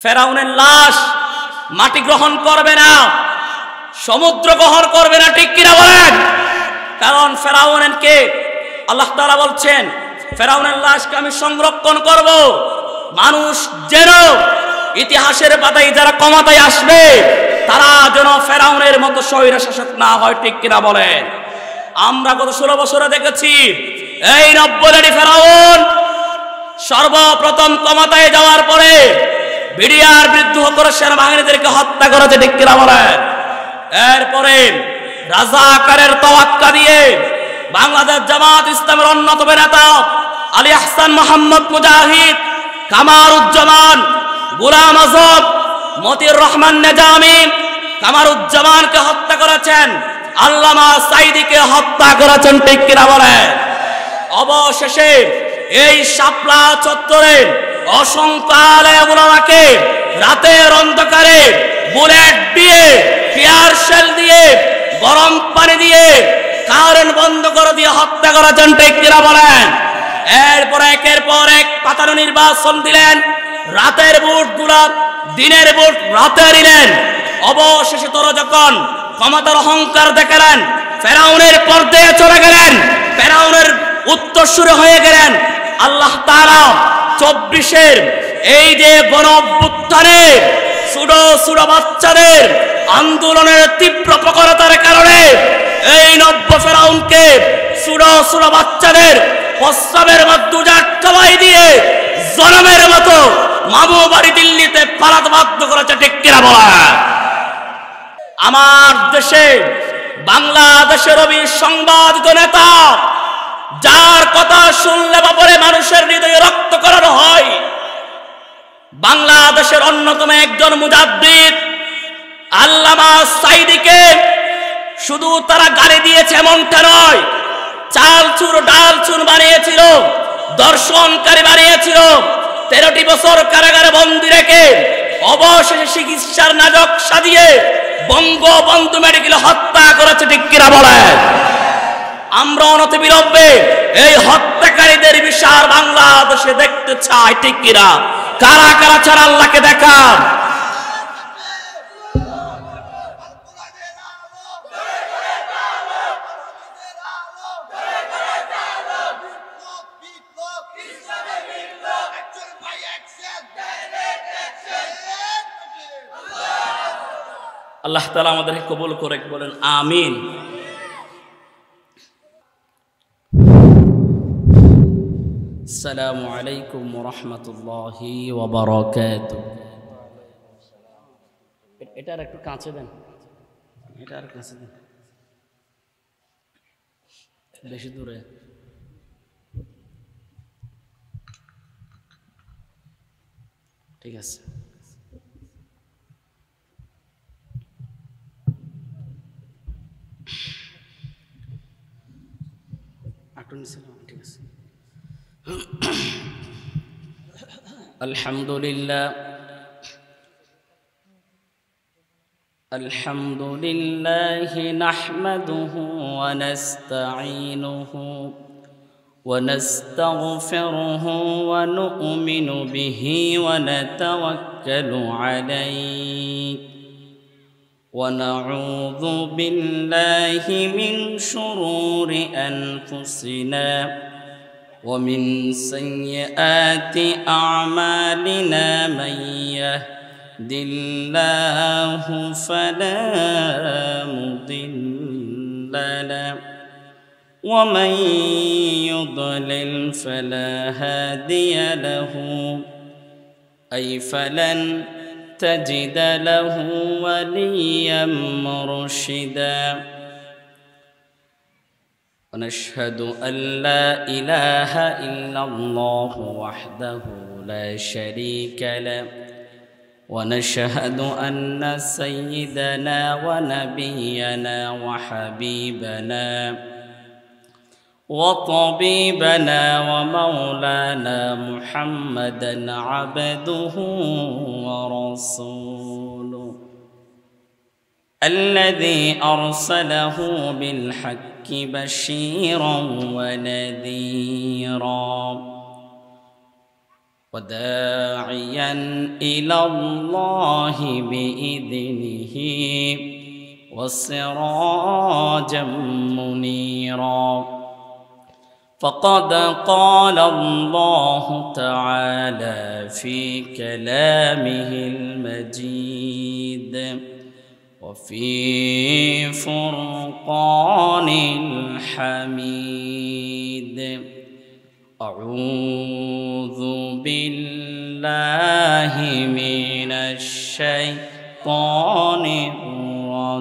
ফেরাউনের লাশ মাটি গ্রহণ করবে না, সমুদ্র গ্রহণ করবে না, ঠিক কিনা বলেন? কারণ ফেরাউনকে আল্লাহ তাআলা বলছেন ফেরাউনের লাশকে আমি সংরক্ষণ করব, মানুষ যেন ইতিহাসের পাতায় যারা ক্ষমতায় আসবে তারা যেন ফেরাউনের মতো স্বৈরশাসক না হয়, ঠিক কিনা বলেন? আমরা গত 16 বছরে দেখেছি এই নব্বইটি ফেরাউন সর্বপ্রথম ক্ষমতায় যাওয়ার পরে বিডিআর বিদ্রোহ করে সেনাবাহিনীদেরকে হত্যা করেছে, ঠিক কিনা বলেন? এরপরে রাজাকারের তাওয়াক্কা দিয়ে বাংলাদেশ জামাত ইসলামের অন্যতম নেতা আলী আহসান মোহাম্মদ মুজাহিদ, কামারুজ্জামান, গোলাম আজম, মতিউর রহমান নেজামি কামারুজ্জামানকে হত্যা করেছেন, আল্লামা সাইদিকে হত্যা করেছেন, ঠিক কিনা বলেন? অবশেষে এই শাপলা চত্বরে অসংখ্য আলেম উলামাকে রাতের অন্ধকারে বুলেট দিয়ে, টিয়ার শেল দিয়ে, গরম পানি দিয়ে, কারেন্ট বন্ধ করে দিয়ে হত্যা করেছেন, ঠিক কিনা বলেন? এরপর একের পর এক পাতানো নির্বাচন দিলেন, রাতের ভোটগুলা দিনের ভোট রাতে দিলেন। অবশেষে তোরা যখন ক্ষমতার অহংকার দেখালেন, ফেরাউনের পর্দায় চলে গেলেন, ফেরাউনের উত্তরসূরি হয়ে গেলেন। আল্লাহ তাআলা 24-এর এই যে গণ অভ্যুত্থানে ছোট বাচ্চাদের আন্দোলনের তীব্র প্রখরতার কারণে এই নব্য ফেরাউনকে ছোট বাচ্চাদের প্রস্রাবের মধ্যে খাওয়াই দিয়ে জনমের মতো মামু বাড়ি দিল্লিতে পালাতে বাধ্য করেছে, ঠিক কিনা বলা? আমার দেশে বাংলাদেশের সংবাদিত নেতা যার কথা শুনলে বাপরে মানুষের হৃদয়ে রক্তক্ষরণ হয়, বাংলাদেশের অন্যতম একজন মুজাদ্দিদ আল্লামা সাইদিকে শুধু তারা গালি দিয়েছে এমনটা নয়, চালচুর ডালচুর বানিয়েছিল, দর্শনকারী বানিয়েছিল, 13টি বছর কারাগারে বন্দী রেখে অবশেষে চিকিৎসার নাটক সাজিয়ে বঙ্গবন্ধু মেডিকেলে হত্যা করেছে, ঠিক কিনা বলে? আমরা অনতিবিলম্বে এই হত্যাকারীদের বিচার বাংলাদেশে দেখতে চাই, ঠিক কিনা? কারা কারা ছাড়া আল্লাহকে দেখা। আল্লাহ তাআলা আমাদেরকে কবুল করে, বলেন আমিন। আসসালামু আলাইকুম ওয়া রাহমাতুল্লাহি ওয়া বারাকাতুহু। এটার একটু কাছে দেন, এটার কাছে দেন, বেশি দূরে। ঠিক আছে। ঠিক আছে। আলহামদুলিল্লাহ আলহামদুলিল্লাহি নাহমাদুহু ওয়া নাস্তাঈনুহু ওয়া নাস্তাগফিরুহু ওয়া নু'মিনু বিহি ওয়া নাতাওয়াক্কালু আলাইহি ونعوذ بالله من شرور أنفسنا ومن سيئات أعمالنا من يهد الله فلا مضل له ومن يضلل فلا هادي له أي فلن تجد له وليا مرشدا ونشهد أن لا إله إلا الله وحده لا شريك له ونشهد أن سيدنا ونبينا وحبيبنا وطبيبنا ومولانا محمدا عبده ورسوله الذي أرسله بالحق بشيرا ونذيرا وداعيا إلى الله بإذنه وسراجا منيرا فقد قال الله تعالى في كلامه المجيد وفي فرقان الحميد أعوذ بالله من الشيطان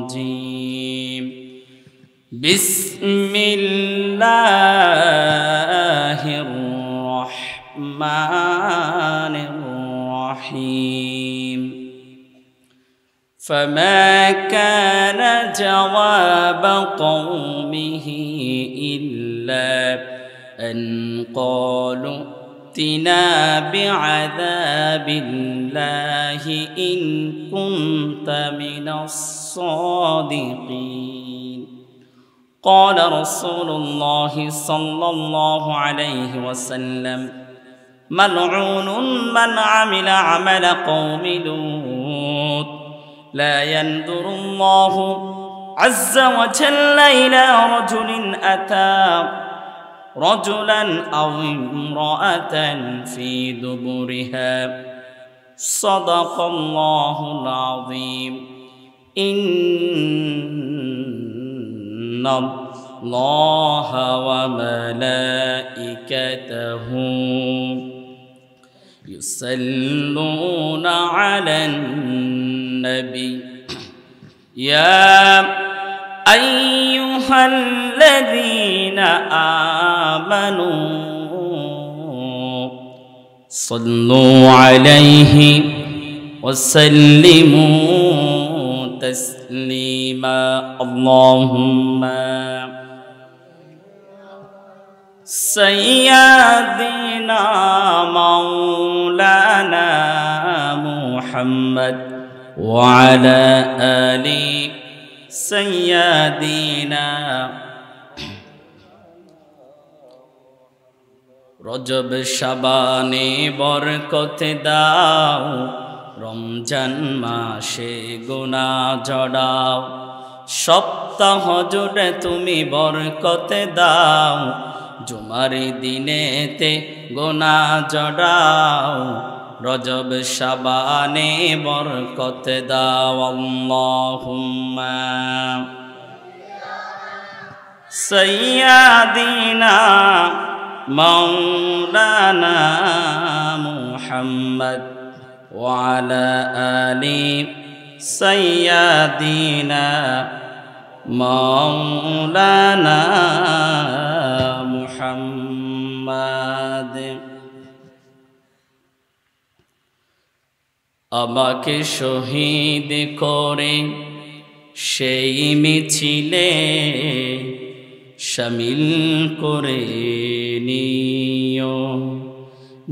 الرجيم بسم الله الرحمن الرحيم فما كان جواب قومه إلا أن قالوا ائتنا بعذاب الله إن كنت من الصادقين قال رسول الله صلى الله عليه وسلم ملعون من عمل عمل قوم لوط لا ينظر الله عز وجل إلى رجل أتى رجلا أو امرأة في دبرها صدق الله العظيم إن الله وملائكته يصلون على النبي يا أيها الذين آمنوا صلوا عليه وسلموا تسليما اللهم سيدنا مولانا محمد وعلى آله سيدنا রজব শাবানে বরকত দাও রমজান মাসে গুনাহ ঝরাও সপ্তাহ জুড়ে তুমি বরকত দাও জুমার দিনেতে গুনাহ ঝরাও রজব শাবানে বরকত দাও আল্লাহুম্মা সাইয়্যিদিনা مولانا محمد وعلى آل سيدنا مولانا محمد আমাকে শহীদ করে সেই মিছিলে শামিল করে নিও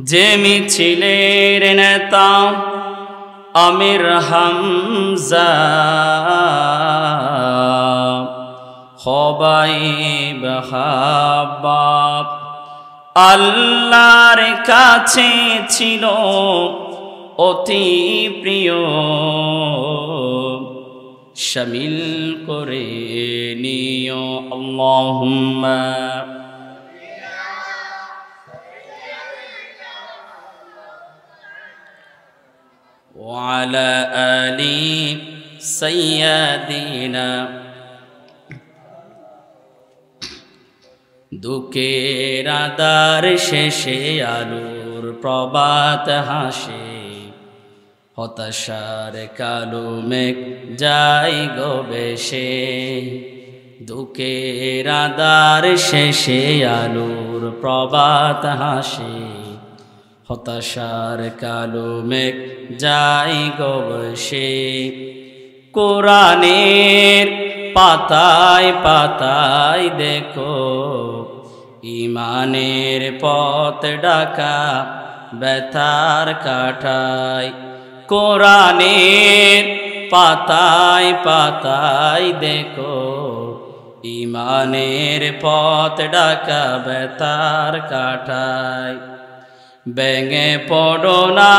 যে মিছিলের নেতা আমির হামজা খোবাইব হাব্বাব আল্লাহর কাছে ছিল অতি প্রিয় শামিল করে নিও আল্লাহুম্মা وعلى آل سيدنا দুঃখের আধার শেষে আলোর প্রভাত হাসে হতাশার কালো মেঘ যায় গো ভেসে দুঃখের আধার শেষে আলোর প্রভাত হাসে হতাশার কালো মেঘ যায় গো ভেসে কোরআনের পাতায় পাতায় দেখো ইমানের পথ ডাকা ব্যথার কাটায় কোরআনের পাতায় পাতায় দেখো ইমানের পথ ডাকা ব্যথার কাটায় ভেঙে পড়ো না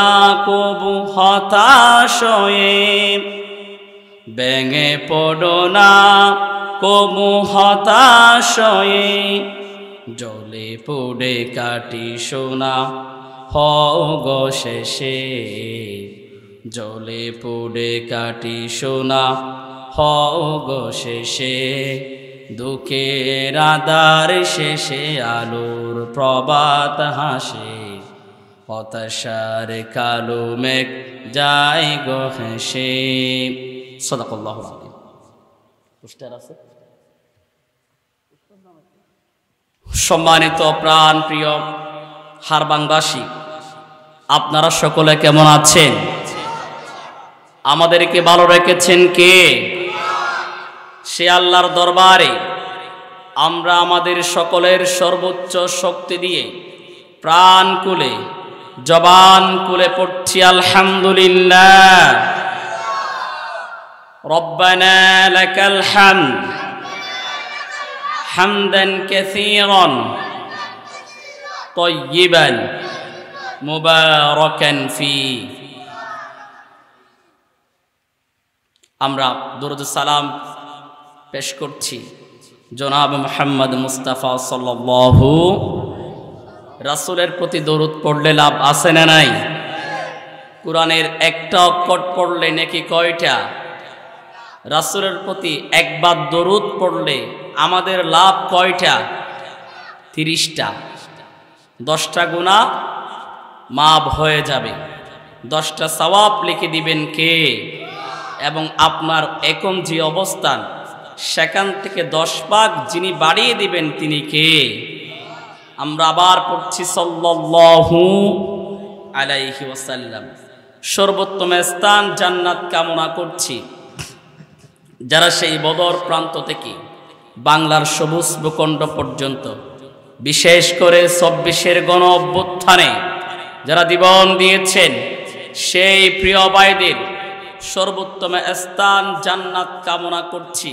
কবু হতাশ হয়ে, ভেঙে পড়ো না কবু হতাশ হয়ে, জ্বলে পুড়ে কাটি সোনা হও গো শেষে, জ্বলে পুড়ে কাটি সোনা হও গো শেষে, দুঃখের আধার শেষে আলোর প্রভাত হাসে, হতাশার কালো মেঘ যায় গো হেসে। সাদাকাল্লাহুল আযীম। পোস্টার আছে? সম্মানিত প্রাণ প্রিয় হারবাংবাসী, আপনারা সকলে কেমন আছেন? আমাদেরকে ভালো রেখেছেন কে? সে আল্লাহর দরবারে আমরা আমাদের সকলের সর্বোচ্চ শক্তি দিয়ে প্রাণ কুলে জবান কুলে পড়ছি আলহামদুলিল্লাহ। রব্বানা লাকাল হামদ হামদান কাসীরান তাইয়িবান মুবারাকান ফি। আমরা দরুদ সালাম পেশ করছি জনাব মুহাম্মদ মুস্তাফা সাল্লাল্লাহু রাসূলের প্রতি দরুদ পড়লে লাভ আছে না নাই? কোরআনের একটা অক্ষর পড়লে নাকি কয়টা? রাসূলের প্রতি একবার দরুদ পড়লে আমাদের লাভ কয়টা? 30টা। 10টা গুনাহ মাফ হয়ে যাবে, 10টা সওয়াব লিখে দিবেন কে? এবং আপনার এখন যে অবস্থান সেখান থেকে 10 ভাগ যিনি বাড়িয়ে দিবেন তিনি কে? আমরা আবার পড়ছি সাল্লাল্লাহু আলাইহি ওয়াসাল্লাম। সর্বোত্তম স্থান জান্নাত কামনা করছি যারা সেই বদর প্রান্ত থেকে বাংলার সবুজ ভূখণ্ড পর্যন্ত, বিশেষ করে 24-এর গণ অভ্যুত্থানে যারা জীবন দিয়েছেন, সেই প্রিয় ভাইদের সর্বোত্তম স্থান জান্নাত কামনা করছি।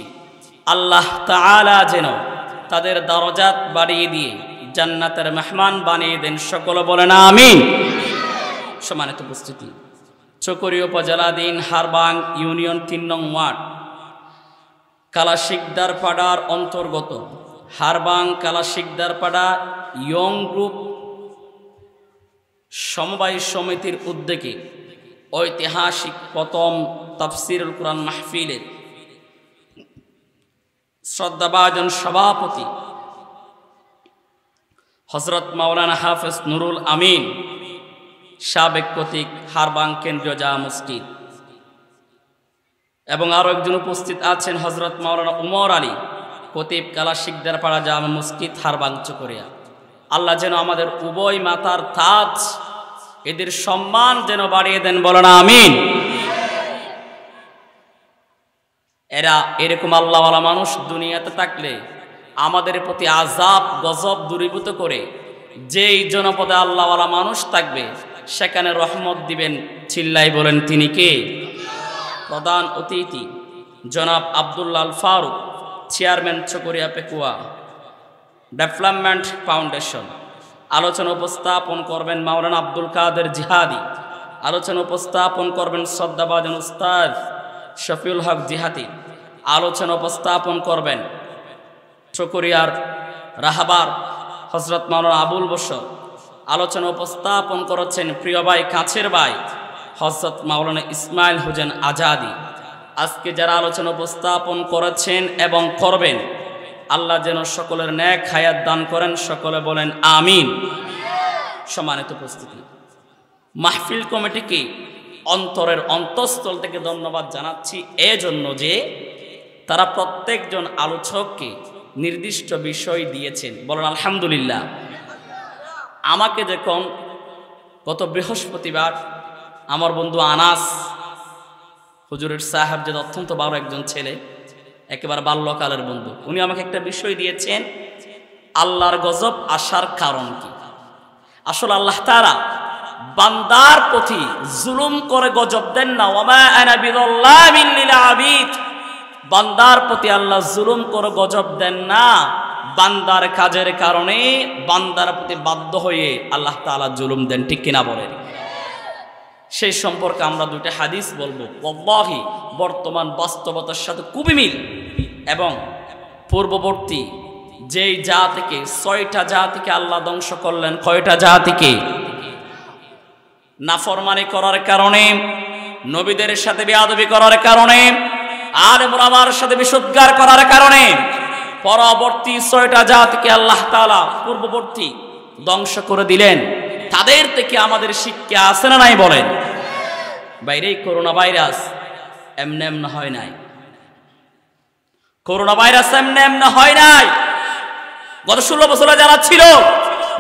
আল্লাহ তাআলা যেন তাদের দরজাত বাড়িয়ে দিয়ে জান্নাতের মেহমান বানিয়ে দেন। সকলে বলেন আমিন। সম্মানিত উপস্থিতি, চকরি উপজেলাধীন হারবাং ইউনিয়ন 3 নং ওয়ার্ড কালাশিকদারপাড়ার অন্তর্গত হারবাং কালাশিকদারপাড়া ইয়ং গ্রুপ সমবায় সমিতির উদ্যোগে ঐতিহাসিক প্রথম তাফসীরুল কুরআন মাহফিলের শ্রদ্ধাভাজন সভাপতি হযরত মাওলানা হাফেজ নুরুল আমিন, সাবেক কর্তৃক হারবাং কেন্দ্রীয় জামে মসজিদ, এবং আরো একজন উপস্থিত আছেন হযরত মাওলানা উমর আলী, খতিব কালাশিকদারপাড়া জামে মসজিদ হারবাং চকরিয়া। আল্লাহ যেন আমাদের উভয় মাতার তাজ, এদের সম্মান যেন বাড়িয়ে দেন, বলেন আমিন। এরা এরকম আল্লাহওয়ালা মানুষ দুনিয়াতে থাকলে আমাদের প্রতি আযাব গজব দূরীভূত করে যেই জনপদে আল্লাহওয়ালা মানুষ থাকবে সেখানে রহমত দিবেন। চিল্লাই বলেন তিনি কে? প্রধান অতিথি জনাব Abdullah Al Faruk, chairman Chakaria Pekua development foundation. আলোচনা উপস্থাপন করবেন মাওলানা আব্দুল কাদের জিহাদি। আলোচনা উপস্থাপন করবেন শ্রদ্ধাভাজন উস্তাদ শফিউল হক জিহাদি। আলোচনা উপস্থাপন করবেন চকরিয়ার রাহাবার হযরত মাওলানা আবুল বশর। আলোচনা উপস্থাপন করেছেন প্রিয় ভাই, কাছের ভাই হযরত মাওলানা ইসমাইল হোসেন আজাদি। আজকে যারা আলোচনা উপস্থাপন করেছেন এবং করবেন, আল্লাহ যেন সকলের নেক হায়াত দান করেন। সকলে বলেন আমিন। সম্মানিত উপস্থিতি, মাহফিল কমিটিকে অন্তরের অন্তঃস্থল থেকে ধন্যবাদ জানাচ্ছি এজন্য যে তারা প্রত্যেকজন আলোচককে নির্দিষ্ট বিষয় দিয়েছেন। বলেন আলহামদুলিল্লাহ। আমাকে যখন গত বৃহস্পতিবার আমার বন্ধু আনাস হুজুরের সাহেব, যে অত্যন্ত বড় একজন ছেলে, একেবারে বাল্যকালের বন্ধু, উনি আমাকে একটা বিষয় দিয়েছেন, আল্লাহর গজব আসার কারণ কি। আসলে আল্লাহ তাআলা বান্দার প্রতি জুলুম করে গজব দেন না। ওয়ামা আনা বিযাল্লামিন লিল আবিদ। বান্দার প্রতি আল্লাহ জুলুম করে গজব দেন না, বান্দার কাজের কারণে বান্দার প্রতি বাধ্য হয়ে আল্লাহ তাআলা জুলুম দেন, ঠিক কিনা বলেন? সেই সম্পর্কে আমরা দুইটা হাদিস বলবো, ওয়াল্লাহি বর্তমান বাস্তবতার সাথে খুবই মিল। এবং পূর্ববর্তী যেই জাতিকে 6টা জাতিকে আল্লাহ ধ্বংস করলেন, কয়টা জাতিকে? নাফরমানি করার কারণে, নবীদের সাথে বেয়াদবি করার কারণে, আলেম ওলামার সাথে বিশুদ্ধার করার কারণে পরবর্তী 6টা জাতিকে আল্লাহ তাআলা পূর্ববর্তী ধ্বংস করে দিলেন। তাদের থেকে আমাদের শিক্ষা আছে না নাই বলেন? বাইরে করোনা ভাইরাস এমনি এমনি হয় নাই। করোনা ভাইরাস এমনি এমনি হয় নাই। গত 16 বছরে যারা ছিল,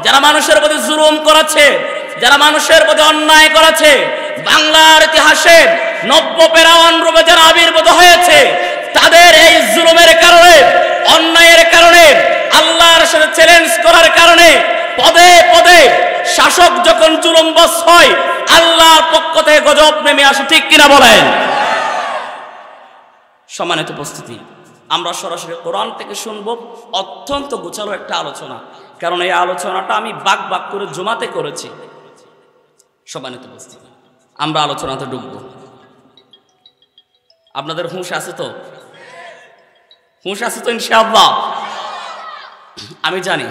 যারা মানুষের প্রতি জুলুম করেছে, যারা মানুষের প্রতি অন্যায় করেছে, বাংলার ইতিহাসে নব্য ফেরাউন রূপে যারা আবির্ভূত হয়েছে, তাদের এই জুলুমের কারণে, অন্যায়ের কারণে, আল্লাহর সাথে চ্যালেঞ্জ করার কারণে পদে পদে শাসক যখন জুলুমবাজ হয়, আল্লাহর পক্ষ থেকে গজব নেমে আসে, ঠিক কিনা বলেন? সম্মানিত উপস্থিতি, আমরা সরাসরি কোরআন থেকে শুনব। অত্যন্ত গোছালো একটা আলোচনা, কারণ এই আলোচনাটা আমি বাক বাক করে জুমাতে করেছি। সম্মানিত উপস্থিতি, আমরা আলোচনাতে ঢুকবো। আপনাদের হুঁশ আছে তো? হুঁশ আছে তো ইনশাআল্লাহ? আমি জানি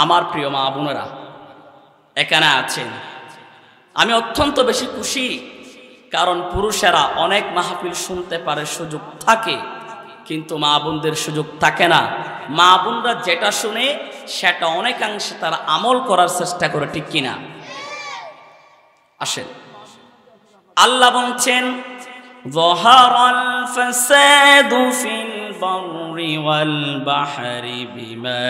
আমার প্রিয় মা বোনেরা এখানে আছেন। আমি অত্যন্ত বেশি খুশি, কারণ পুরুষেরা অনেক মাহফিল শুনতে পারে, সুযোগ থাকে, কিন্তু মা বোনদের সুযোগ থাকে না। মা বোনরা যেটা শুনে সেটা অনেকাংশে তারা আমল করার চেষ্টা করে, ঠিক কিনা? আসেন, আল্লাহ বলছেন, যাহারাল ফাসাদু ফিল বাররি ওয়াল বাহরি বিমা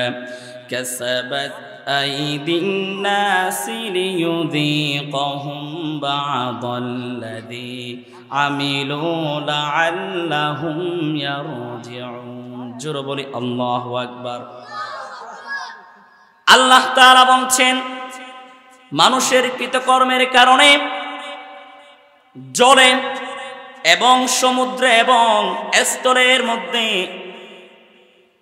কাসাবাত আইদিন নাসি লিয়ুযীকাহুম বা'দাল্লাযী আমিলু লাআল্লাহুম ইয়ারজিউন। জোরে বলি আল্লাহু আকবার। আল্লাহ তাআলা বলছেন, মানুষের কৃতকর্মের কারণে জলে এবং সমুদ্রে এবং স্থলের মধ্যে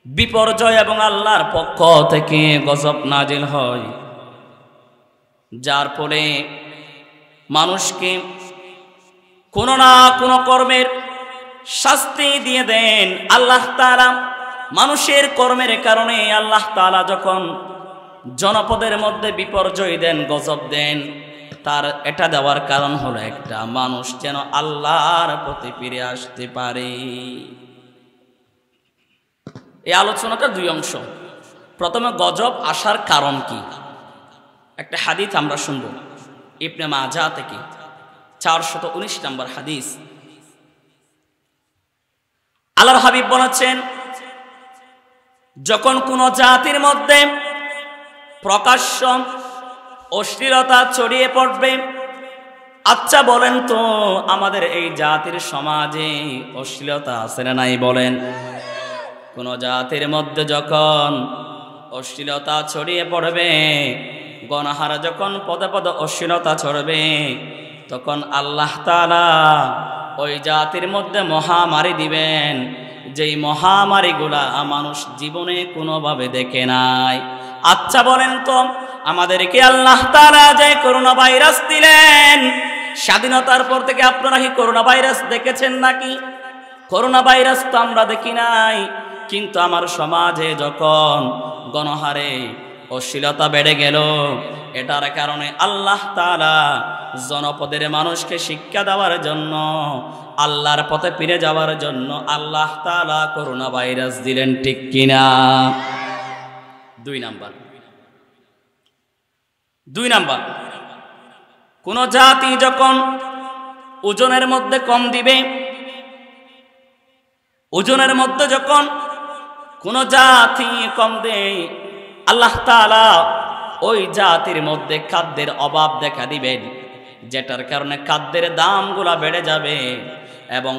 বিপর্যয় এবং আল্লাহর পক্ষ থেকে গজব নাজিল হয়, যার ফলে মানুষকে কোনো না কোনো কর্মের শাস্তি দিয়ে দেন আল্লাহ তাআলা। মানুষের কর্মের কারণে আল্লাহ তাআলা যখন জনপদের মধ্যে বিপর্যয় দেন, গজব দেন, তার এটা দেওয়ার কারণ হলো একটা, মানুষ যেন আল্লাহর প্রতি ফিরে আসতে পারে। এই আলোচনাটা দুই অংশ। প্রথমে গজব আসার কারণ কি, একটা হাদিস আমরা শুনব ইবনে মাজাহ থেকে, 419 নম্বর হাদিস। আল্লাহর হাবিব বলেছেন, যখন কোন জাতির মধ্যে প্রকাশ্য অশ্লীলতা ছড়িয়ে পড়বে, আচ্ছা বলেন তো আমাদের এই জাতির সমাজে অশ্লীলতা আছে না নাই বলেন? কোন জাতির মধ্যে যখন অশ্লীলতা ছড়িয়ে পড়বে, গণহারা যখন পদে পদে অশ্লীলতা ছড়বে, তখন আল্লাহ তাআলা ওই জাতির মধ্যে মহামারী দিবেন, যেই মহামারীগুলা মানুষ জীবনে কোনোভাবে দেখে নাই। আচ্ছা বলেন তো আমাদেরকে আল্লাহ তাআলা যে করোনা ভাইরাস দিলেন, স্বাধীনতার পর থেকে আপনারা কি করোনা ভাইরাস দেখেছেন নাকি? করোনা ভাইরাস তো আমরা দেখি নাই, কিন্তু আমার সমাজে যখন গণহারে অশ্লীলতা বেড়ে গেল, এটার কারণে আল্লাহ তাআলা জনপদের মানুষকে শিক্ষা দেওয়ার জন্য, আল্লাহর পথে ফিরে যাওয়ার জন্য আল্লাহ তাআলা করোনা ভাইরাস দিলেন, ঠিক কিনা? দুই নাম্বার, কোন জাতি যখন ওজনের মধ্যে কম দিবে, ওজনের মধ্যে যখন কোন জাতি কম দেয়, আল্লাহ তাআলা ওই জাতির মধ্যে খাদ্যের অভাব দেখা দিবেন, যেটার কারণে খাদ্যের দামগুলা বেড়ে যাবে। এবং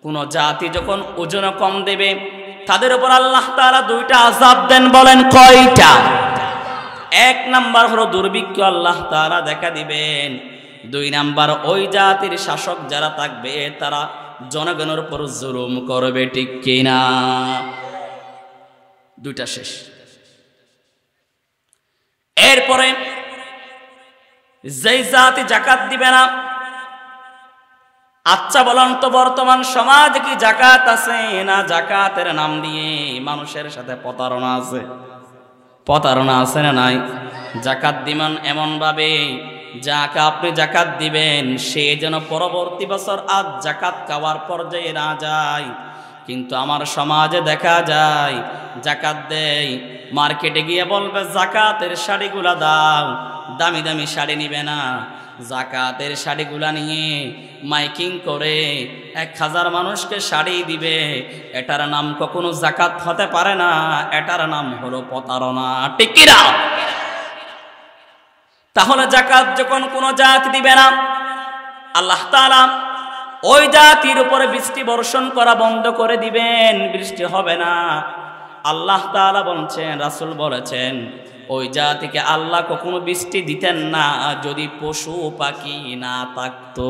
কোন জাতি যখন ওজন কম দেবে, তাদের উপর আল্লাহ তাআলা দুইটা আযাব দেন, বলেন কয়টা? এক নাম্বার হলো দুর্ভিক্ষ আল্লাহ তাআলা দেখা দিবেন। দুই নাম্বার, ওই জাতির শাসক যারা থাকবে তারা জনগণের উপর জুলুম করবে, ঠিক কিনা? দুইটা শেষ। এরপরে যেই জাতি যাকাত দিবে না, আচ্ছা বলুন তো বর্তমান সমাজে কি যাকাত আছে না যাকাতের নাম দিয়ে মানুষের সাথে প্রতারণা আছে? প্রতারণা আছে না নাই? যাকাত দিবেন এমন ভাবে যাকে আপনি যাকাত দিবেন সে যেন পরবর্তী বছর আজ যাকাত খাওয়ার পর্যায়ে না যায়। কিন্তু আমার সমাজে দেখা যায় যাকাত দেয়, মার্কেটে গিয়ে বলবে যাকাতের শাড়িগুলা দাও, দামি দামি শাড়ি নিবে না, যাকাতের শাড়িগুলা নিয়ে মাইকিং করে 1000 মানুষকে শাড়ি দিবে। এটার নাম কখনো যাকাত হতে পারে না, এটার নাম হলো প্রতারণা। ঠিক কি না? তাহলে যাকাত যখন কোনো জাতি দিবে না, আল্লাহ তাআলা ওই জাতির উপরে বৃষ্টি বর্ষণ করা বন্ধ করে দিবেন, বৃষ্টি হবে না। আল্লাহ তাআলা বলছেন, রাসূল বলেছেন, ওই জাতিকে আল্লাহ কখনো বৃষ্টি দিতেন না যদি পশু পাখি না থাকতো।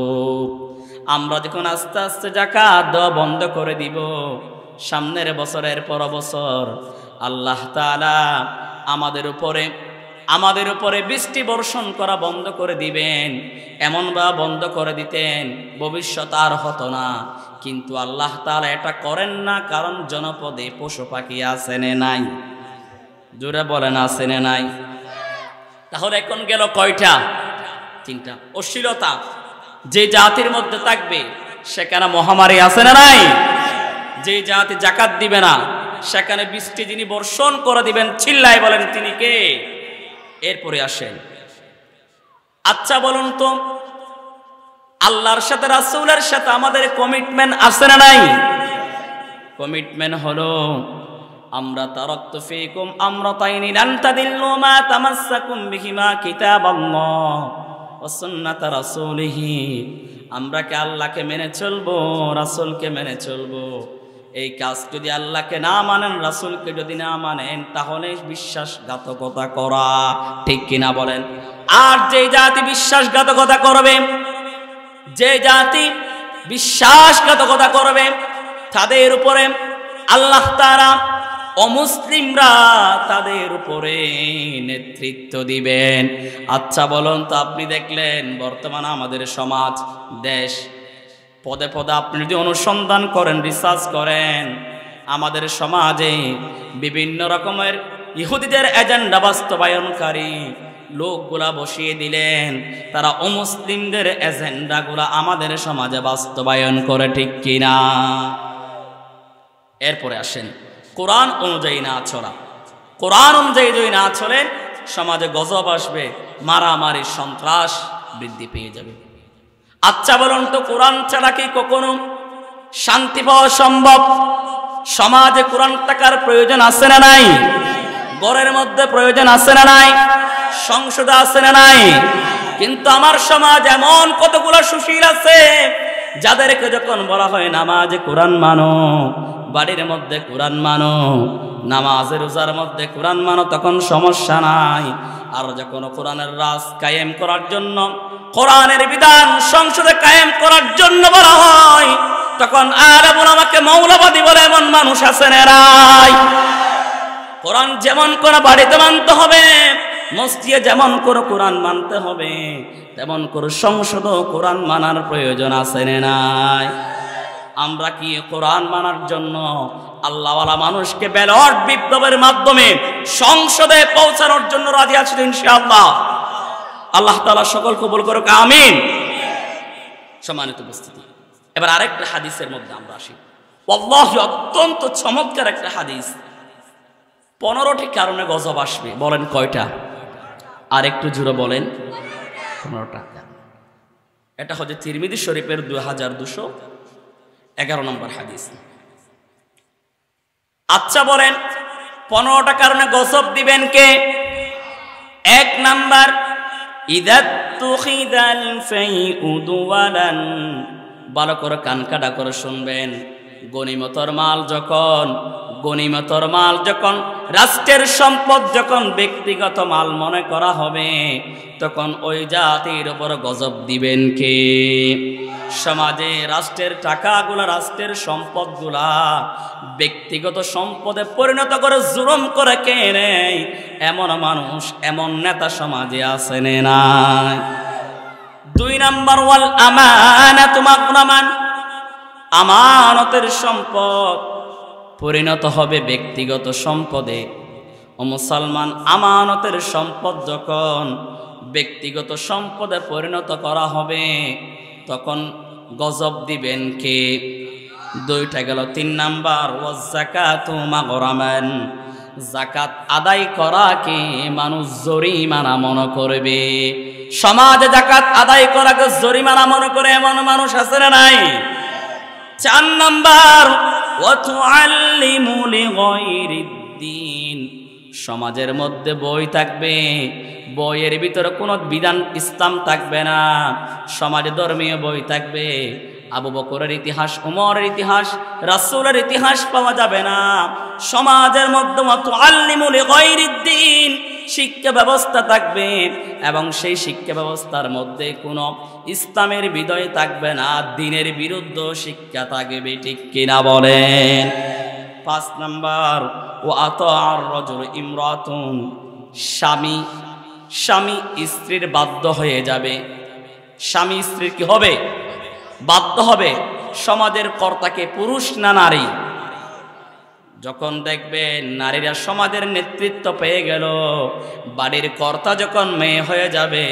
আমরা যখন আস্তে আস্তে যাকাত দেওয়া বন্ধ করে দিব, সামনের বছরের পর বছর আল্লাহ তাআলা আমাদের উপরে বৃষ্টি বর্ষণ করা বন্ধ করে দিবেন। এমন বা বন্ধ করে দিতেন ভবিষ্যৎ আর হতো না। কিন্তু আল্লাহ তাআলা এটা করেন না, কারণ জনপদে পশু পাখি আছে না নাই? জোরে বলেন আছে না নাই? তাহলে এখন গেল কয়টা? 3টা। অশ্লীলতা যে জাতির মধ্যে থাকবে সেখানে মহামারী আছে না নাই? যে জাতি যাকাত দিবে না সেখানে বৃষ্টি যিনি বর্ষণ করে দিবেন, চিল্লায় বলেন তিনি কে? এরপরে আসেন, আচ্ছা বলুন তো আল্লাহর সাথে রাসূলের সাথে আমাদের কমিটমেন্ট আছে না নাই? কমিটমেন্ট হলো আমরা তারাকতু ফীকুম আমরাতাইনি লান তাদিল্লু মা তামাসসাকুম বিহিমা কিতাবাল্লাহ ওয়া সুন্নাত রাসূলিহি। আমরা কি আল্লাহকে মেনে চলবো, রাসূলকে মেনে চলবো। এই কাজ যদি আল্লাহকে না মানেন, রাসূলকে যদি না মানেন, তাহলে বিশ্বাসঘাতকতা করা। ঠিক কিনা বলেন? আর যে জাতি বিশ্বাসঘাতকতা করবে, যে জাতি বিশ্বাসঘাতকতা করবে, তাদের উপরে আল্লাহ তাআলা অমুসলিমরা তাদের উপরে নেতৃত্ব দিবেন। আচ্ছা বলুন তো, আপনি দেখলেন বর্তমানে আমাদের সমাজ, দেশ, পদে পদে আপনি যদি অনুসন্ধান করেন, রিসার্চ করেন, আমাদের সমাজে বিভিন্ন রকমের ইহুদিদের এজেন্ডা বাস্তবায়নকারী লোকগুলা বসিয়ে দিলেন। তারা অমুসলিমদের এজেন্ডাগুলা আমাদের সমাজে বাস্তবায়ন করে। ঠিক কিনা? এরপরে আসেন, কোরআন অনুযায়ী না চলা। কোরআন অনুযায়ী যদি না চলেন, সমাজে গজব আসবে, মারামারি, সন্ত্রাস বৃদ্ধি পেয়ে যাবে। আচ্ছা বলুন তো, কোরআন ছাড়া কি কখনো শান্তি পাওয়া সম্ভব? সমাজে কোরআন থাকার প্রয়োজন আছে না নাই? ঘরের মধ্যে প্রয়োজন আছে না নাই? সংসদে আছে না নাই? কিন্তু আমার সমাজ এমন কতগুলো সুশীল আছে যাদেরকে যখন বলা হয় নামাজে কোরআন মানো, বাড়ির মধ্যে কোরআন মানো, নামাজের রোজার মধ্যে কোরআন মানো, তখন সমস্যা নাই। আর যখন কোরআনের রাজ কায়েম করার জন্য, কোরআনের বিধান সংসদে কায়েম করার জন্য বলা হয়, তখন আর আমাকে মৌলবাদী বলে এমন মানুষ আছে না নাই? কোরআন যেমন করে বাড়িতে মানতে হবে, মসজিদে যেমন করে কোরআন মানতে হবে, তেমন করে সংসদও কোরআন মানার প্রয়োজন আছে না নাই? আমরা কি কোরআন মানার জন্য আল্লাহওয়ালা মানুষকে ব্যালট বিপ্লবের মাধ্যমে সংসদে পৌঁছানোর জন্য রাজি আছি ইনশাআল্লাহ? আল্লাহ তাআলা সকল কবুল করুক, আমিন। সম্মানিত উপস্থিতি, এবার আরেকটা হাদিসের মধ্যে আমরা আসি। ওয়াল্লাহি অত্যন্ত চমৎকার একটা হাদিস। 15টি কারণে গজব আসবে। বলেন কয়টা? আর একটু জোরে বলেন। 15টা। এটা হচ্ছে তিরমিজি শরীফের 2211 নম্বর হাদিস। আচ্ছা বলেন 15টা কারণে গজব দিবেন কে? 1 নাম্বার, ইদাত তুখিদাল ফাইউ দুওয়ালান। ভালো করে কান কাটা করে শুনবেন। গনিমতের মাল যখন রাষ্ট্রের সম্পদ যখন ব্যক্তিগত মাল মনে করা হবে, তখন ওই জাতির উপর গজব দিবেন কে? সমাজে রাষ্ট্রের টাকাগুলা, রাষ্ট্রের সম্পদগুলা ব্যক্তিগত সম্পদে পরিণত করে জুলুম করে কে নেয়, এমন মানুষ, এমন নেতা সমাজে আছে না? 2 নাম্বার, ওয়াল আমানাতু মাগনামান, আমানতের সম্পদ পরিণত হবে ব্যক্তিগত সম্পদে। ও মুসলমান, আমানতের সম্পদ যখন ব্যক্তিগত সম্পদে পরিণত করা হবে তখন গজব দিবেন কে? 2টা গেল। 3 নাম্বার, ওয়াজ যাকাতু মাগরামান, যাকাত আদায় করাকে মানুষ জরিমানা মনে করবে। সমাজে যাকাত আদায় করাকে জরিমানা মনে করে এমন মানুষ আছে না নাই? 4 নাম্বার, ওয়া তুআল্লিমু লিগায়রিদ্দিন, সমাজের মধ্যে বই থাকবে, বইয়ের ভিতরে কোনো বিধান ইসলাম থাকবে না। সমাজে ধর্মীয় বই থাকবে, আবু বকরের ইতিহাস, উমরের ইতিহাস, রাসূলের ইতিহাস পাওয়া যাবে না। সমাজের মধ্যে তুআল্লিমু লিগায়রিদ্দিন, শিক্ষা ব্যবস্থা থাকবে এবং সেই শিক্ষা ব্যবস্থার মধ্যে কোনো ইসলামের বিদয় থাকবে না, দ্বীনের বিরুদ্ধ শিক্ষা থাকবে। ঠিক কিনা বলেন? 5 নাম্বার, ওয়া আতাআর রাজুল ইমরাতুন, স্বামী স্ত্রীর বাধ্য হয়ে যাবে। স্বামী স্ত্রীর কি হবে? বাধ্য হবে। সমাজের কর্তাকে পুরুষ না নারী? যখন দেখবেন নারীরা সমাজের নেতৃত্ব পেয়ে গেল, বাড়ির কর্তা যখন মেয়ে হয়ে যাবে,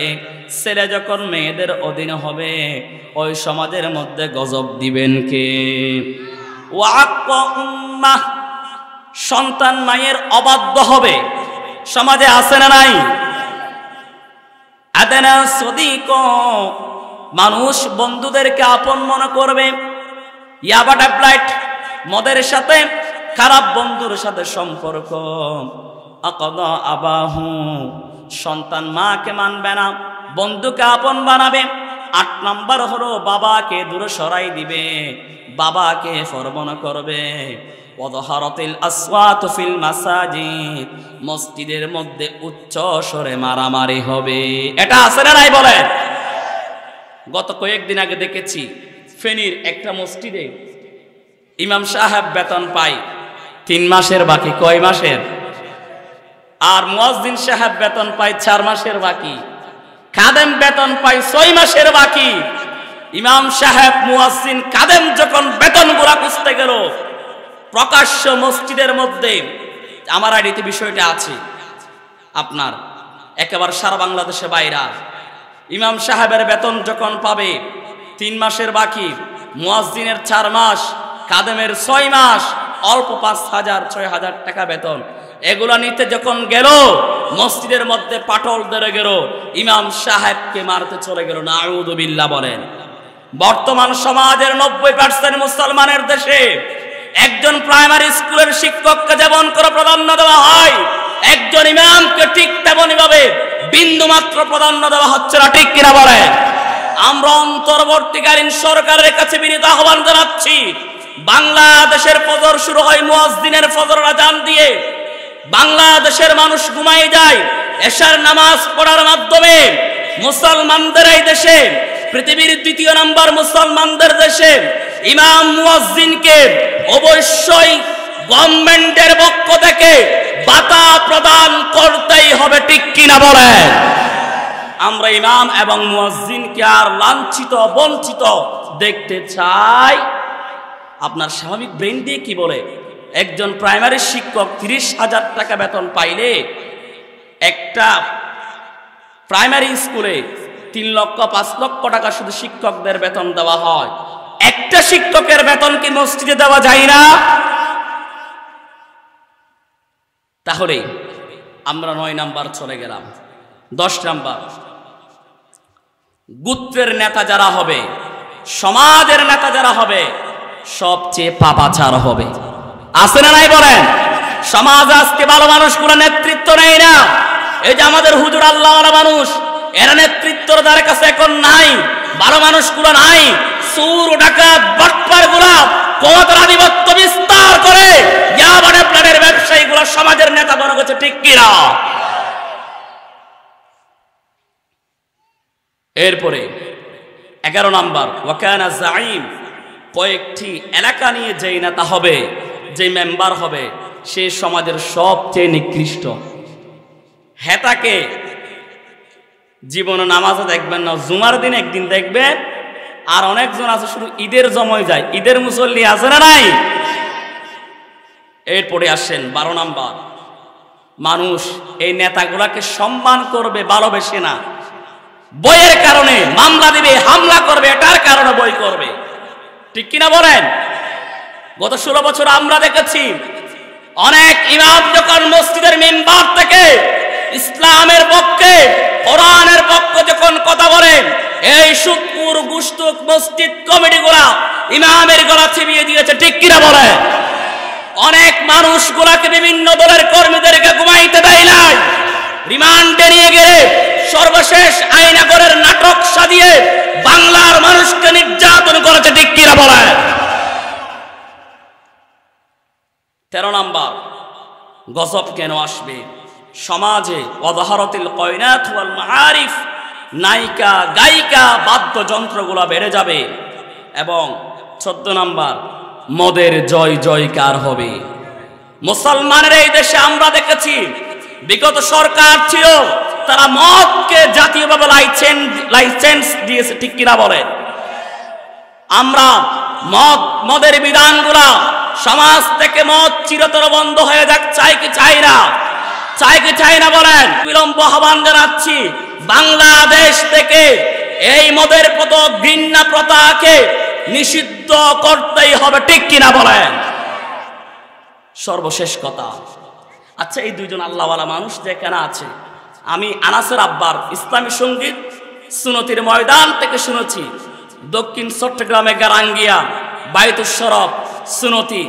ছেলে যখন মেয়েদের অধীনে হবে, ওই সমাজের মধ্যে গজব দিবেন কে? ওয়াক্কা উম্মাহ, সন্তান মায়ের অবাধ্য হবে। সমাজে আছে না নাই? আদানা সদিক, মানুষ বন্ধুদেরকে আপন মনে করবে। ইয়াবা ট্যাবলেট, মদের সাথে, খারাপ বন্ধুর সাথে সম্পর্ক। আকাদা আবাহু, সন্তান মাকে মানবে না, বন্ধুকে আপন বানাবে। 8 নাম্বার হলো বাবাকে দূরে সরাই দিবে, বাবাকে ফরমান করবে। ওয়াযহারাতিল আসওয়াতু ফিল মাসাজিদ, মসজিদের মধ্যে উচ্চ স্বরে মারামারি হবে। এটা আছে না নাই বলেন? গত কয়েকদিন আগে দেখেছি ফেনীর একটা মসজিদে ইমাম সাহেব বেতন পায় 3 মাসের বাকি। কয় মাসের? আর মুয়াজ্জিন সাহেব বেতন পায় 4 মাসের বাকি। খাদেম বেতন পায় 6 মাসের বাকি। ইমাম সাহেব, মুয়াজ্জিন, খাদেম যখন বেতন গুলা খুঁজতে গেল প্রকাশ্য মসজিদের মধ্যে, আমার আইডিতে বিষয়টা আছে আপনার, একেবারে সারা বাংলাদেশে বাইরা, ইমাম সাহেবের বেতন যখন পাবে 3 মাসের বাকি, মুয়াজ্জিনের 4 মাস, খাদেমের 6 মাস, অল্প 5,000-6,000 টাকা বেতন, এগুলা নিতে যখন গেল মসজিদের মধ্যে পাটল ধরে গেল, ইমাম সাহেবকে মারতে চলে গেল। নাউযু বিল্লাহ বলেন। বর্তমান সমাজের 90% মুসলমানের দেশে একজন প্রাইমারি স্কুলের শিক্ষককে যেমন করে প্রাধান্য দেওয়া হয়, একজন ইমামকে ঠিক তেমনই ভাবে বিন্দু মাত্র প্রাধান্য দেওয়া হচ্ছে না। ঠিক কিনা বলেন? আমরা অন্তর্বর্তীকালীন সরকারের কাছে বিনীত আহ্বান জানাচ্ছি, বাংলাদেশের ফজর শুরু হয় মুয়াজ্জিনের ফজরের আযান দিয়ে। বাংলাদেশের মানুষ ঘুমায় যায় এশার নামাজ পড়ার মাধ্যমে। মুসলমানদের এই দেশে, পৃথিবীর 2য় নাম্বার মুসলমানদের দেশে, ইমাম মুয়াজ্জিনকে অবশ্যই গভর্নমেন্টের পক্ষ থেকে ভাতা প্রদান করতেই হবে। ঠিক কিনা বলেন? আমরা ইমাম এবং মুয়াজ্জিনকে আর লাঞ্ছিত, বঞ্চিত দেখতে চাই? আপনার স্বাভাবিক ব্রেন দিয়ে কি বলে? একজন প্রাইমারি শিক্ষক 30,000 টাকা বেতন পাইলে, একটা প্রাইমারি স্কুলে 3 লক্ষ 5 লক্ষ টাকা শুধু শিক্ষকদের বেতন দেওয়া হয়। একটা শিক্ষকের বেতন কি মসজিদে দেওয়া যায় না? তাহলে আমরা 9 নাম্বার চলে গেলাম। 10 নাম্বার, গোত্রের নেতা যারা হবে, সমাজের নেতা যারা হবে, সবচেয়ে পাপাচার হবে। আছে না নাই বলেন? সমাজ আজকে ভালো মানুষগুলো নেতৃত্ব নেয় না। এই যে আমাদের হুজুর আল্লাহওয়ালা মানুষ, এরা নেতৃত্বর যার কাছে এখন নাই, ভালো মানুষগুলো নাই। সুর, ডাকাত, বাটপার গুলা ক্ষমতার আধিপত্য বিস্তার করে ইয়াবানের প্ল্যানের ব্যবসায়ীগুলো সমাজের নেতা বনে গেছে। ঠিক কিনা? এরপরে 11 নম্বর ওয়াকানা জাইম, কয়েকটি এলাকা নিয়ে যেই নেতা হবে, যে মেম্বার হবে, সে সমাজের সবচেয়ে নিকৃষ্ট। হেতাকে জীবনে নামাজে দেখবেন না, জুমার দিন একদিন দেখবেন। আর অনেকজন আছে শুধু ঈদের জমায় যায়, ঈদের মুসল্লি আছে না নাই? এরপরে আসেন 12 নম্বর, মানুষ এই নেতাগুলাকে সম্মান করবে, ভালোবেসে না। বইয়ের কারণে মামলা দিবে, হামলা করবে, এটার কারণে বই করবে। ঠিক কিনা বলেন? গত 16 বছর আমরা দেখেছি অনেক ইমাম যখন মসজিদের মিম্বার থেকে ইসলামের পক্ষে, কোরআনের পক্ষে যখন কথা বলেন, এই সুদপুর গুস্তুক মসজিদ কমিটিগুলা ইমামের গলা চিবিয়ে দিয়েছে। ঠিক কিনা বলেন? অনেক মানুষগুলাকে, বিভিন্ন দলের কর্মীদেরকে ঘুমাইতে দেয় নাই, রিমান্ডে নিয়ে গেলে সর্বশেষ আইনাগরের নাটক সাজিয়ে বাংলার মানুষকে নির্যাতন করেছে। ঠিক কিনা বলেন? 13 নম্বর, গজব কেন আসবে সমাজে? ওয়াজাহারাতিল কয়নাত ওয়াল মাআরিফ, নায়িকা গায়িকা বাদ্যযন্ত্রগুলো বেড়ে যাবে। এবং 14 নম্বর, মদের জয় জয়কার হবে। মুসলমানের এই দেশে আমরা দেখেছি বিগত সরকার ছিল, তারা মদকে জাতীয়ভাবে লাইসেন্স দিয়েছে। ঠিক কিনা বলেন? আমরা মদের বিধানগুলা, সমাজ থেকে মদ চিরতর বন্ধ হয়ে যাক, চাই কি চাই না? চাই কি চাই না বলেন? বিলম্ব আহ্বান জানাচ্ছি, বাংলাদেশ থেকে এই মদের প্রতি ঘৃণা প্রথাকে নিষিদ্ধ করতেই হবে। ঠিক কিনা বলেন? সর্বশেষ কথা, আচ্ছা এই দুইজন আল্লাহওয়ালা মানুষ যেখানে আছে, আমি আনাসের আব্বার ইসলামী সঙ্গীত সুনতির ময়দান থেকে শুনেছি, দক্ষিণ চট্টগ্রামে গারাঙ্গিয়া, বাইতুস শরফ, সুনতি,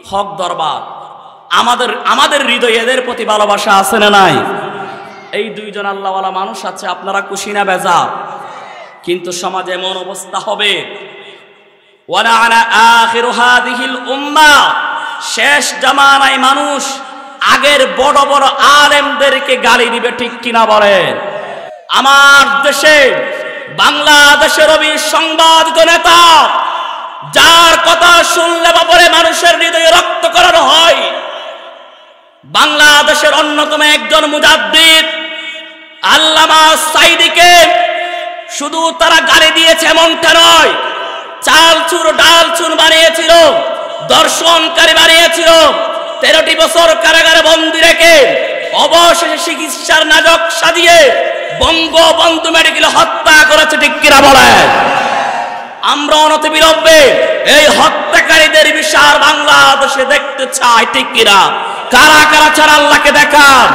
হক দরবার, আমাদের হৃদয়ে এদের প্রতি ভালোবাসা আছে না নাই? এই দুইজন আল্লাহওয়ালা মানুষ আছে, আপনারা খুশি না বেজার? কিন্তু সমাজে এমন অবস্থা হবে, ওয়ালা আনা আখিরু হাদিহিল উম্মাহ, শেষ জামানায় মানুষ আগের বড় বড় আলেমদেরকে গালি দিবে। ঠিক কিনা বলেন? আমার দেশে বাংলাদেশের সংবাদিত নেতা, যার কথা শুনলে বাপরে মানুষের হৃদয়ে রক্তক্ষরণ হয়, বাংলাদেশের অন্যতম একজন মুজাদ্দিদ আল্লামা সাইদিকে শুধু তারা গালি দিয়েছে এমনটা নয়, চাল চুর ডাল চুর বানিয়েছিল, দর্শনকারী বানিয়েছিল, 13টি বছর কারাগারে বন্দী রেখে অবশেষে চিকিৎসার নাটক সাজিয়ে বঙ্গবন্ধু মেডিকেলে হত্যা করেছে। ঠিক কিনা বলেন? আমরা অনতিবিলম্বে এই হত্যাকারীদের বিচার বাংলাদেশে দেখতে চাই। ঠিক কিনা? কারা কারা ছাড়া আল্লাহকে দেখান।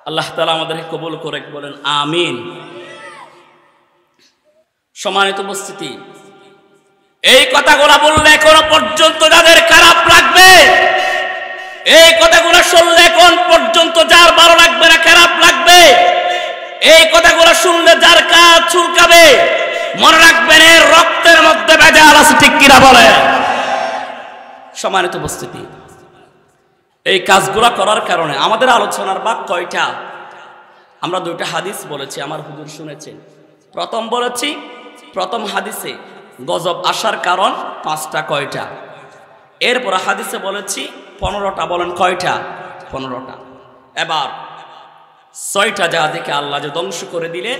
আল্লাহ তাআলা আমাদেরকে কবুল করে, বলেন আমিন। সম্মানিত উপস্থিতি, এই কথাগুলো বললে এখনো পর্যন্ত যাদের খারাপ লাগবে, এই কথাগুলো শুনলে এখন পর্যন্ত যার ভালো লাগবে না, খারাপ লাগবে, এই কথাগুলো শুনলে যার কাজ চুলকাবে, মনে রাখবেন এর রক্তের মধ্যে ভেজাল আছে। ঠিক কিনা বলে? সম্মানিত উপস্থিতি, এই কাজগুলো করার কারণে আমাদের আলোচনার ভাগ কয়টা? আমরা 2টা হাদিস বলেছি, আমার হুজুর শুনেছেন। প্রথম বলেছি, প্রথম হাদিসে গজব আসার কারণ 5টা। কয়টা? এরপর হাদিসে বলেছি 15টা। বলেন কয়টা? 15টা। এবার 6টা যাদেরকে আল্লাহ যে ধ্বংস করে দিলে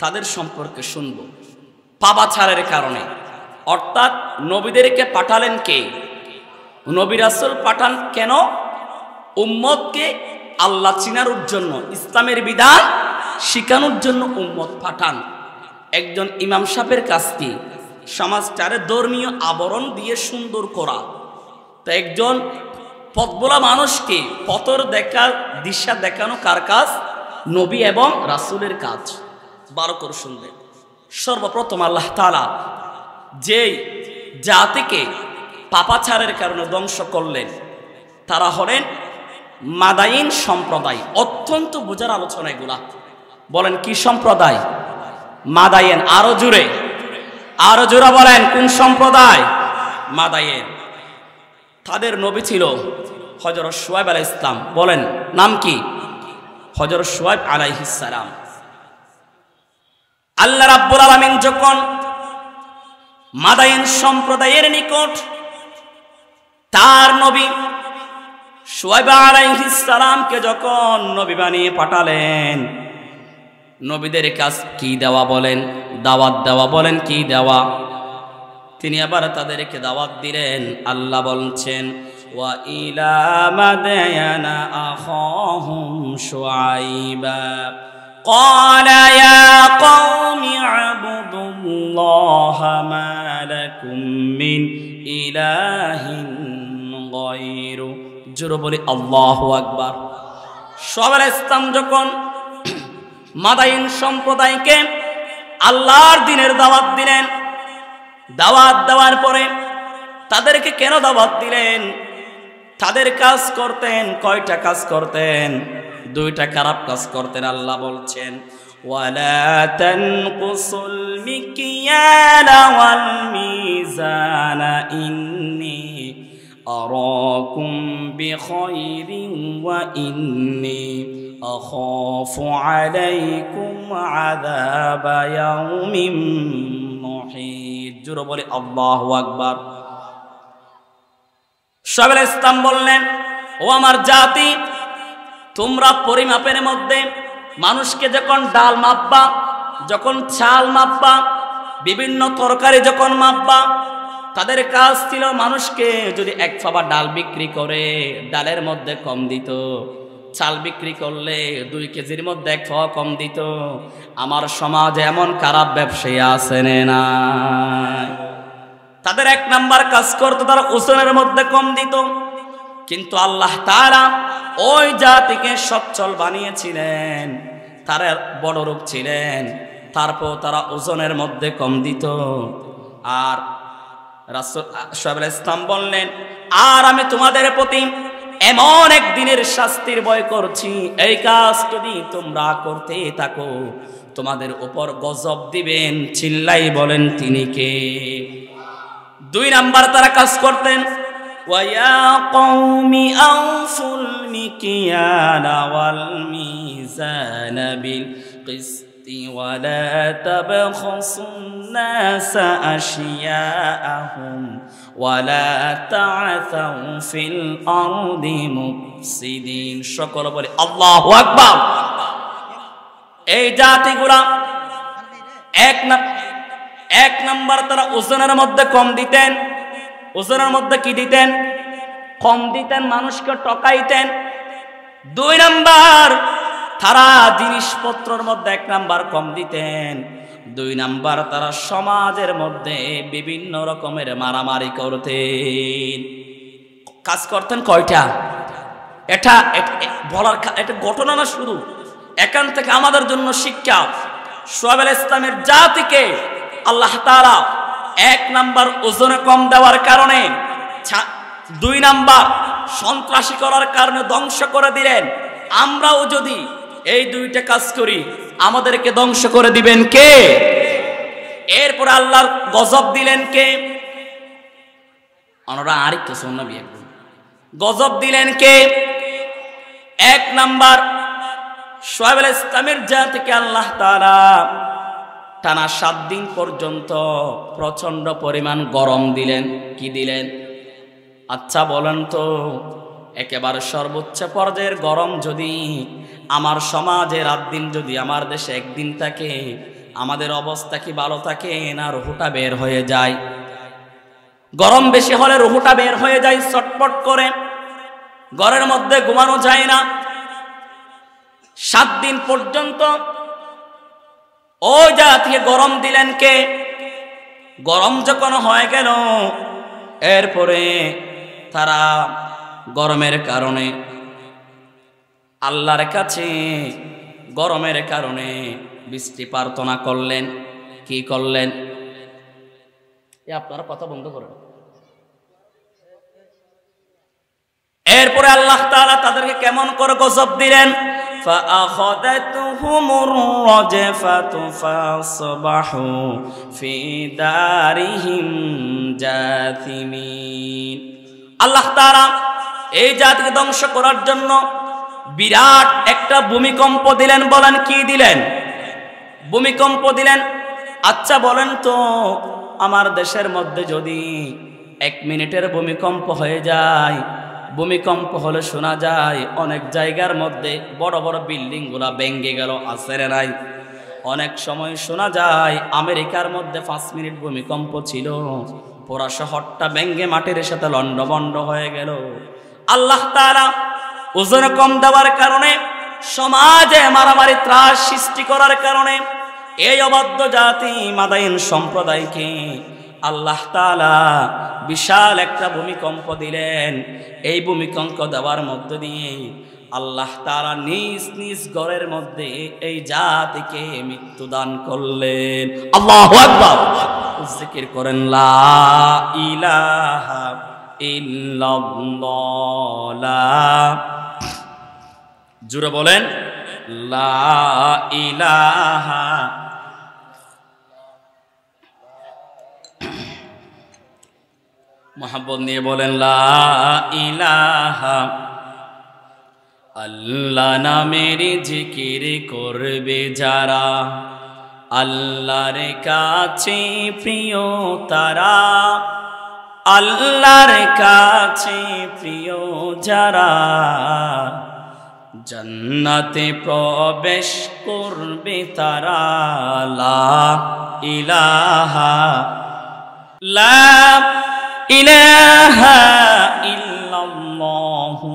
তাদের সম্পর্কে শুনব। পাপাচারের কারণে, অর্থাৎ নবীদেরকে পাঠালেন কে? নবী রাসূল পাঠান কেন? উম্মতকে আল্লাহ চিনানোর জন্য, ইসলামের বিধান শিখানোর জন্য উম্মত পাঠান। একজন ইমাম সাহেবের কাজ কি? সমাজটারে ধর্মীয় আবরণ দিয়ে সুন্দর করা। তো একজন পথভোলা মানুষকে পথর দিশা দেখানো কার কাজ? নবী এবং রাসূলের কাজ। 12 করে শুনবেন। সর্বপ্রথম আল্লাহ তাআলা যেই জাতিকে পাপাচারের কারণে ধ্বংস করলেন তারা হলেন মাদাইন সম্প্রদায়। অত্যন্ত বোঝার আলোচনা এগুলা। বলেন কি সম্প্রদায়? মাদায়েন। আরো জোরে বলেন, কোন সম্প্রদায়? মাদায়েন। তাদের নবী ছিল হযরত শুআয়ব আলাইহিস সালাম। বলেন নাম কি? হযরত শুআয়ব আলাইহিস সালাম। আল্লাহ রাব্বুল আলামিন যখন মাদায়েন সম্প্রদায়ের নিকট তার নবী শুআয়ব আলাইহিস সালামকে যখন নবী বানিয়ে পাঠালেন, নবীদের কাজ কি দেওয়া বলেন? দাওয়াত দেওয়া বলেন, কি দেওয়া? তিনি আবার তাদেরকে দাওয়াত দিলেন। আল্লাহ বলছেন, ওয়া ইলা মাদয়ানা আখাহুম শুআইবা ক্বালা ইয়া কওমি আবুদুল্লাহা মা লাকুম মিন ইলাহিন গায়রু। জোরে বলি আল্লাহু আকবার। শুআয়ব আলাইহিস সালাম যখন মাদায়েন সম্প্রদায়কে আল্লাহর দ্বীনের দাওয়াত দিলেন, দাওয়াত দেওয়ার পরে তাদেরকে কেন দাওয়াত দিলেন? তাদের কাজ করতেন, কয়টা কাজ করতেন? দুইটা খারাপ কাজ করতেন। আল্লাহ বলছেন, ওয়ালা তানকুসুল মিকিয়ালা ওয়াল মিজানা ইন্নী আরাকুম বিখাইরিন ওয়া ইন্নী আখাফু আলাইকুম আযাবা ইয়াউমিন মুহিত। জোরে বলি আল্লাহু আকবার। শুআয়ব আলাইহিস সালাম বললেন, ও আমার জাতি, তোমরা পরিমাপের মধ্যে মানুষকে যখন ডাল মাপবা, যখন চাল মাপবা, বিভিন্ন তরকারি যখন মাপবা, তাদের কাজ ছিল মানুষকে যদি এক ফাবা ডাল বিক্রি করে ডালের মধ্যে কম দিত, চাল বিক্রি করলে 2 কেজির মধ্যে 1 ফাওয়া কম দিত। আমার সমাজে এমন খারাপ ব্যবসায়ী আছে না? তাদের 1 নাম্বার কাজ করতো, তারা ওজনের মধ্যে কম দিত। কিন্তু আল্লাহ তাআলা ওই জাতিকে সচ্ছল বানিয়েছিলেন, তারা বড় লোক ছিলেন, তারপর তারা ওজনের মধ্যে কম দিত। আর রাসূল শুআয়ব আলাইহিস সালাম বললেন, আর আমি তোমাদের প্রতি এমন একদিনের শাস্তির ভয় করছি, এই কাজ যদি তোমরা করতে থাকো তোমাদের উপর গজব দিবেন। চিল্লাই বলেন তিনি কে? 2 নাম্বার তারা কাজ করতেন, ওয়া কওমি আউফুল মিকিয়ালা ওয়াল মিজানা বিল কিসতি ওয়া লা তাবখাসুন নাসা আশিয়াআহুম ওয়া লা তা'থাউ ফিল আরদি মুফসিদিন। সকলে বলে আল্লাহু আকবার। এই জাতিগুলা এক নাম্বার তারা ওজনের মধ্যে কম দিতেন। ওজনের মধ্যে কি দিতেন? কম দিতেন, মানুষকে ঠকাইতেন। 2 নাম্বার তারা জিনিসপত্রের মধ্যে 1 নাম্বার কম দিতেন। 2 নাম্বার তারা সমাজের মধ্যে বিভিন্ন রকমের মারামারি করতেন। কাজ করতেন কয়টা? এটা বলার, এটা ঘটনা না শুরু, এখান থেকে আমাদের জন্য শিক্ষা। শুআয়ব আলাইহিস সালামের জাতিকে আল্লাহ তাআলা 1 নাম্বার ওজনে কম দেওয়ার কারণে, 2 নাম্বার সন্ত্রাসী করার কারণে ধ্বংস করে দিলেন। আমরাও যদি এই 2টা কাজ করি আমাদেরকে ধ্বংস করে দিবেন কে? এরপর আল্লাহর গজব দিলেন কে? আমরা আরেকটু শুনবি, একদম গজব দিলেন কে? 1 নাম্বার শুআয়ব আলাইহিস সালামের জাতিকে আল্লাহ তাআলা টানা 7 দিন পর্যন্ত প্রচন্ড পরিমাণ গরম দিলেন। কি দিলেন? আচ্ছা বলেন তো, একেবারে সর্বোচ্চ পর্যায়ের গরম যদি আমার সমাজে 7 দিন, যদি আমার দেশে 1 দিন থাকে, আমাদের অবস্থা কি ভালো থাকে না রুহুটা বের হয়ে যায়? গরম বেশি হলে রুহুটা বের হয়ে যায় চটপট করে, ঘরের মধ্যে ঘুমানো যায় না। 7 দিন পর্যন্ত ওই জাতিকে গরম দিলেন কে? গরম যখন হয়ে গেল, এরপরে তারা গরমের কারণে আল্লাহর কাছে, গরমের কারণে বৃষ্টি প্রার্থনা করলেন। কি করলেন? আপনারা কথা বন্ধ করেন। এরপরে আল্লাহ তাআলা তাদেরকে কেমন করে গজব দিলেন? فأخذتهم الرجفة فأصبحوا في دارهم جاثمين আল্লাহ তাআলা এই জাতিকে ধ্বংস করার জন্য বিরাট একটা ভূমিকম্প দিলেন। বলেন কি দিলেন? ভূমিকম্প দিলেন। আচ্ছা বলেন তো, আমার দেশের মধ্যে যদি 1 মিনিটের ভূমিকম্প হয়ে যায়, ভূমিকম্প হলে শোনা যায় অনেক জায়গার মধ্যে বড় বড় বিল্ডিং গুলা ভেঙে গেল, আছে না নাই? অনেক সময় শোনা যায় আমেরিকার মধ্যে 5 মিনিট ভূমিকম্প ছিল, পুরা শহরটা ভেঙে মাটির সাথে লন্ডভন্ড হয়ে গেল। আল্লাহ তাআলা ওজন কম দেওয়ার কারণে, সমাজে মারামারি ত্রাস সৃষ্টি করার কারণে এই অবাধ্য জাতি মাদাইন সম্প্রদায়কে আল্লাহ তাআলা বিশাল একটা ভূমিকম্প দিলেন। এই ভূমিকম্প দেওয়ার মধ্য দিয়ে আল্লাহ তাআলা নিজ নিজ ঘরের মধ্যে এই জাতিকে মৃত্যু দান করলেন। আল্লাহু আকবার। জিকির করেন লা ইলাহা ইল্লাল্লাহ। জোরে বলেন লা ইলাহা। মোহাম্মদ নিয়ে বলেন লা ইলাহা। আল্লাহ নামের জিকির করবে যারা, আল্লাহর কাছে প্রিয় তারা, আল্লাহর কাছে প্রিয় যারা, জান্নাতে প্রবেশ করবে তারা। লা ইলাহা লা ইলাহা ইল্লাল্লাহু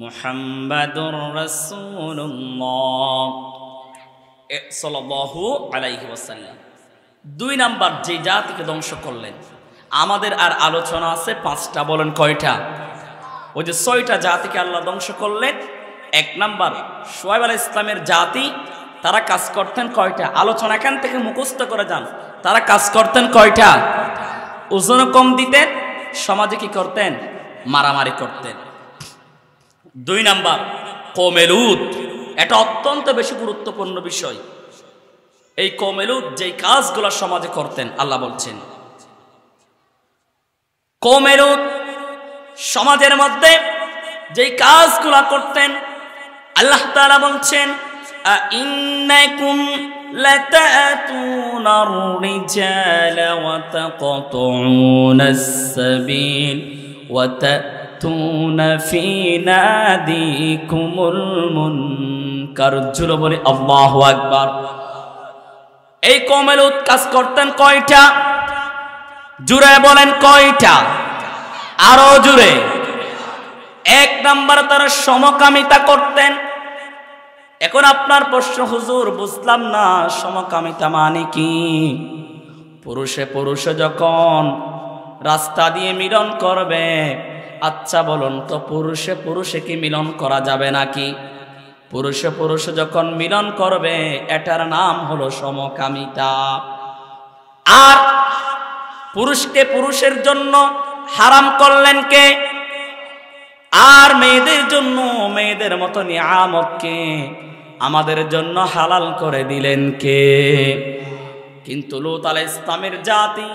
মুহাম্মাদুর রাসূলুল্লাহ সাল্লাল্লাহু আলাইহি ওয়াসাল্লাম। 2 নাম্বার যে জাতিকে ধ্বংস করলেন। আমাদের আর আলোচনা আছে 5টা। বলেন কয়টা? ওই যে 6টা জাতিকে আল্লাহ ধ্বংস করলেন। 1 নাম্বার শুআয়ব আলাইহিস সালামের জাতি, তারা কাজ করতেন কয়টা? আলোচনা এখান থেকে মুখস্থ করে যান। তারা কাজ করতেন কয়টা? ওজন কম দিতেন, সমাজে কি করতেন? মারামারি করতেন। 2 নাম্বার কওমে লূত। এটা অত্যন্ত বেশি গুরুত্বপূর্ণ বিষয়। এই কওমে লূত যেই কাজগুলো সমাজে করতেন, আল্লাহ বলছেন কওমে লূত সমাজের মধ্যে যেই কাজগুলো করতেন, আল্লাহ তাআলা বলছেন ইন্নাকুম লাতাতুনার রিজালা ওয়া তাকতুনাস সাবিল ওয়া তাতুনা ফি নাদিকুমুল মুনকার। জোরে বলে আল্লাহু আকবার। এই কওমে লূত কাজ করতেন কয়টা? জোরে বলেন কয়টা? আরো জোরে। 1 নাম্বার তারা সমকামিতা করতেন। এখন আপনার প্রশ্ন, হুজুর বুঝলাম না সমকামিতা মানে কি? পুরুষে পুরুষে যখন রাস্তা দিয়ে মিলন করবে, আচ্ছা বলুন তো পুরুষে পুরুষে কি মিলন করা যাবে নাকি? পুরুষে পুরুষে যখন মিলন করবে, এটার নাম হলো সমকামিতা। আর পুরুষকে পুরুষের জন্য হারাম করলেন কে? আর মেয়েদের জন্য, মেয়েদের মতো নিয়ামতকে আমাদের জন্য হালাল করে দিলেন কে? কিন্তু লূত আলাইহিস সালামের জাতি,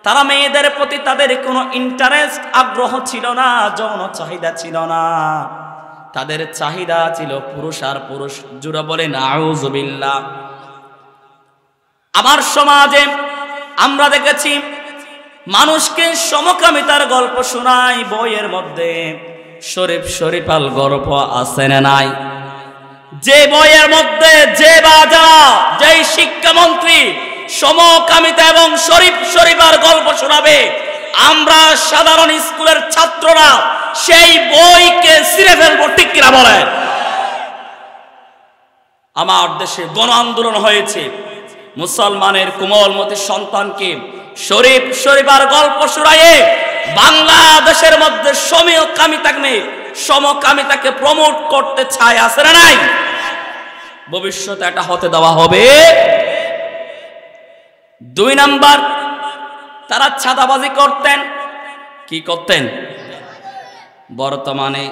তারা মেয়েদের প্রতি তাদের কোনো ইন্টারেস্ট, আগ্রহ ছিল না, যৌন চাহিদা ছিল না। তাদের চাহিদা ছিল পুরুষ আর পুরুষ। জোরে বলেন আউযুবিল্লাহ। আমার সমাজে আমরা দেখেছি মানুষকে সমকামিতার গল্প শোনায় বইয়ের মধ্যে। শরীফ শরীফাল গল্প আছে না নাই? যে বইয়ের মধ্যে যে বাজা, যেই শিক্ষামন্ত্রী সমকামিতা এবং শরীফ শরীফার গল্প শোনাবে, আমরা সাধারণ স্কুলের ছাত্ররা সেই বইকে ছিঁড়ে ফেলবো। ঠিক কিনা বলেন? আমার দেশে গণ আন্দোলন হয়েছে, মুসলমানের কোমলমতি সন্তানকে শরীফ শরীফার গল্প শোনায়ে বাংলাদেশের মধ্যে সমকামিতাকে প্রমোট করতে চায়, আছে না নাই? ভবিষ্যতে এটা হতে দেওয়া হবে। 2 নাম্বার তারা চাঁদাবাজি করতেন। কি করতেন? বর্তমানে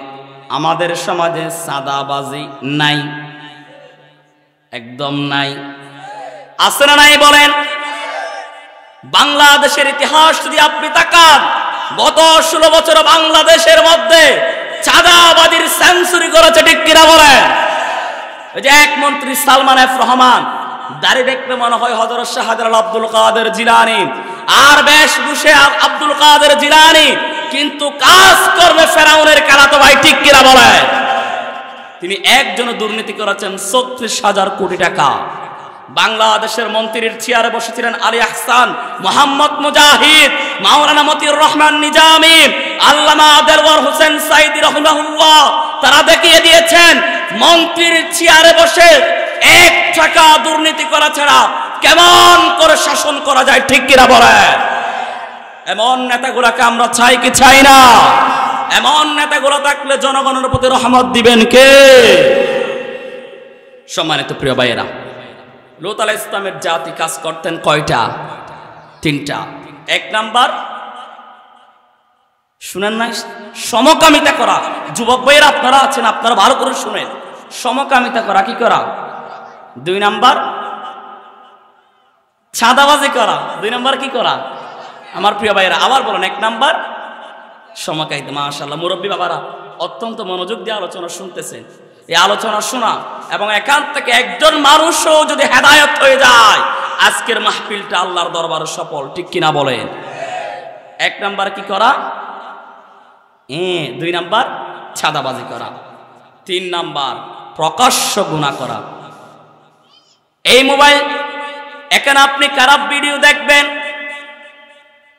আমাদের সমাজে চাঁদাবাজি নাই, একদম নাই। আছে না নাই বলেন? বাংলাদেশের ইতিহাস যদি আপনি তাকান, গত 16 বছর বাংলাদেশের মধ্যে চাঁদাবাজির সেঞ্চুরি করেছে, ঠিক কিনা বলেন? ওই যে এক মন্ত্রী সালমান এফ রহমান, দাড়ি দেখলে মনে হয় হযরত শাহজালাল আব্দুল কাদের জিলানী, আর বেশভূষে আব্দুল কাদের জিলানী, কিন্তু কাজ করবে ফেরাউনের কারাতো ভাই, ঠিক কিনা বলেন? তিনি একজন দুর্নীতি করেছেন 36,000 কোটি টাকা। বাংলাদেশের মন্ত্রীর চেয়ারে বসেছিলেন আলী আহসান, মোহাম্মদ মুজাহিদ, মাওলানা মতিউর রহমান নিজামী, আল্লামা দেলওয়ার হোসেন সাইদি রাহিমাহুল্লাহ। তারা দেখিয়ে দিয়েছেন মন্ত্রীর চেয়ারে বসে 1 টাকা দুর্নীতি করা ছাড়া কেমন করে শাসন করা যায়, ঠিক কিনা বলেন? এমন নেতাগুলোকে আমরা চাই কি চাই না? এমন নেতাগুলো থাকলে জনগণের প্রতি রহমত দিবেন কে? সম্মানিত প্রিয় ভাইয়েরা, লূত আলাইহিস সালামের জাতি কাজ করতেন কয়টা? 3টা। 1 নাম্বার, শুনেন নাই, সমকামিতা করা। যুবক ভাইয়েরা আপনারা আছেন, আপনারা ভালো করে শুনেন, সমকামিতা করা। কি করা? 2 নাম্বার, চাঁদাবাজি করা। 2 নাম্বার কি করা? আমার প্রিয় ভাইয়েরা আবার বলেন। 1 নাম্বার সমকামিতা। মাশাআল্লাহ, মুরব্বী বাবারা অত্যন্ত মনোযোগ দিয়ে আলোচনা শুনতেছেন। এই আলোচনা শোনা এবং এখান থেকে একজন মানুষও যদি হেদায়েত হয়ে যায়, আজকের মাহফিলটা আল্লাহর দরবারে সফল, ঠিক কিনা বলেন? 1 নাম্বার কি করা? 2 নাম্বার চাঁদাবাজি করা। 3 নাম্বার প্রকাশ্য গুনাহ করা। এই মোবাইল, এখানে আপনি খারাপ ভিডিও দেখবেন,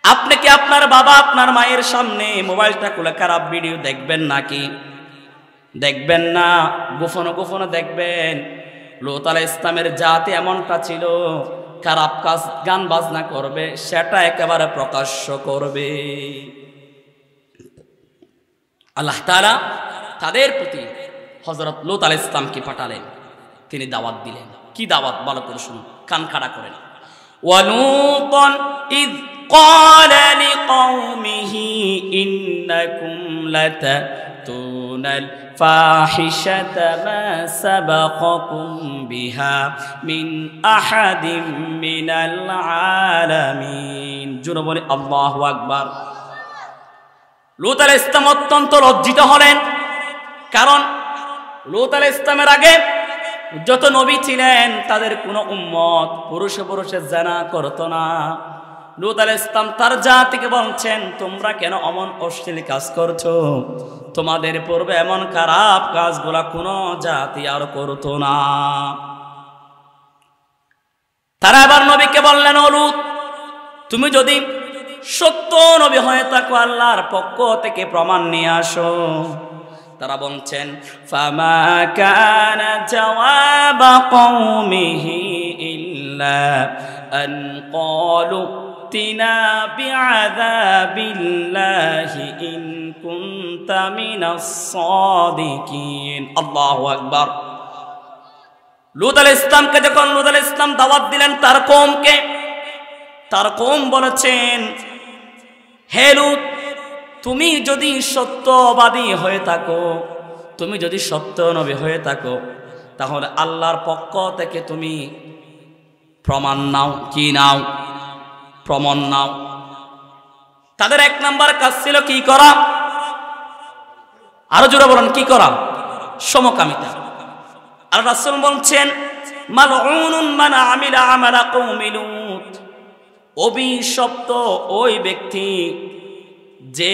আপনি কি আপনার বাবা আপনার মায়ের সামনে মোবাইলটা খুলে খারাপ ভিডিও দেখবেন নাকি? দেখবেন না, গোপনে গোপনে দেখবেন। লূত আলাইহিস সালামের জাতি এমনটা ছিল, খারাপ কাজ গান বাজনা করবে, সেটা একেবারে প্রকাশ্য করবে। আল্লাহ তাআলা তাদের প্রতি হযরত লূত আলাইহিস সালামকে পাঠালেন, তিনি দাওয়াত দিলেন। কি দাওয়াত? ভালো করে শুনুন, কান খাড়া করেন। ওয়ালুতান ইয ক্বালা লিকওমিহি ইন্নাকুম লাতাতুনাল ফাহিশাতা মা সাবাকাকুম বিহা মিন আহাদিম মিনাল আলামিন। জোরে বলে আল্লাহু আকবার। লূত আলাইহিস সালাম অত্যন্ত লজ্জিত হলেন, কারণ লূত আলাইহিস সালামের আগে যত নবী ছিলেন তাদের কোনো উম্মত পুরুষে পুরুষে জিনা করতো না। লূত আলাইহিস সালাম তার জাতিকে বলছেন, তোমরা কেন অমন অশ্লীল কাজ করছো? তোমাদের পূর্বে এমন খারাপ কাজগুলা কোনো জাতি আর করতো না। তারা আবার নবীকে বললেন, ও লূত, তুমি যদি সত্য নবী হয়ে থাকো, আল্লাহর পক্ষ থেকে প্রমাণ নিয়ে আসো। তারা বলছেন, ফামা কানা জাওয়াবা কওমিহি ইল্লা আন ক্বালু তিনা বিআযাবিল্লাহি ইন কুনতা মিনাস সাদিকিন। আল্লাহু আকবার। লূত আলাইহিস সালামকে যখন লূত আলাইহিস সালাম দাওয়াত দিলেন তার কওমকে, তার কওম বলেছেন, হে লূত, তুমি যদি সত্যবাদী হয়ে থাকো, তুমি যদি সত্য নবী হয়ে থাকো, তাহলে আল্লাহর পক্ষ থেকে তুমি প্রমাণ নাও। কি নাও? প্রমাণ নাও। তাদের 1 নাম্বার কাজ ছিল কি করা? আরো জোরে বলেন, কি করা? সমকামিতা। আর রাসূল বলছেন, মালউনুন মান আমিলা আমালা কওমি লূত। অভিশপ্ত ওই ব্যক্তি যে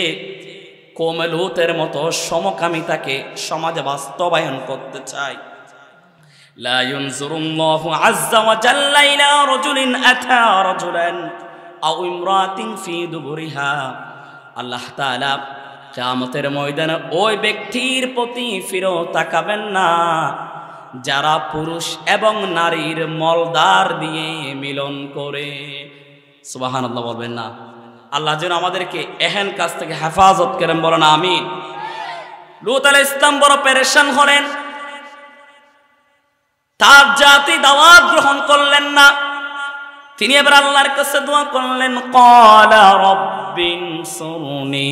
কওমে লূতের মতো সমকামিতাকে সমাজে বাস্তবায়ন করতে চায়। লা ইউনজুরুল্লাহু আযজা ওয়া জাল্লা ইলা রাজুলিন আতা রাজুলান আও ইমরাতিন ফি দুবুরিহা। আল্লাহ তাআলা কিয়ামতের ময়দানে ওই ব্যক্তির প্রতি ফিরেও তাকাবেন না যারা পুরুষ এবং নারীর মলদার দিয়ে মিলন করে। সুবহানাল্লাহ বলবেন না? আল্লাহ যেন আমাদেরকে এহেন কাজ থেকে হেফাজত করেন, বলেন আমিন। লূত আলাইহিস সালাম বড় পেরেশান হলেন, তার জাতি দাওয়াত গ্রহণ করলেন না। তিনি এবার আল্লাহর কাছে দোয়া করলেন, ক্বালা রাব্বিনসুরনি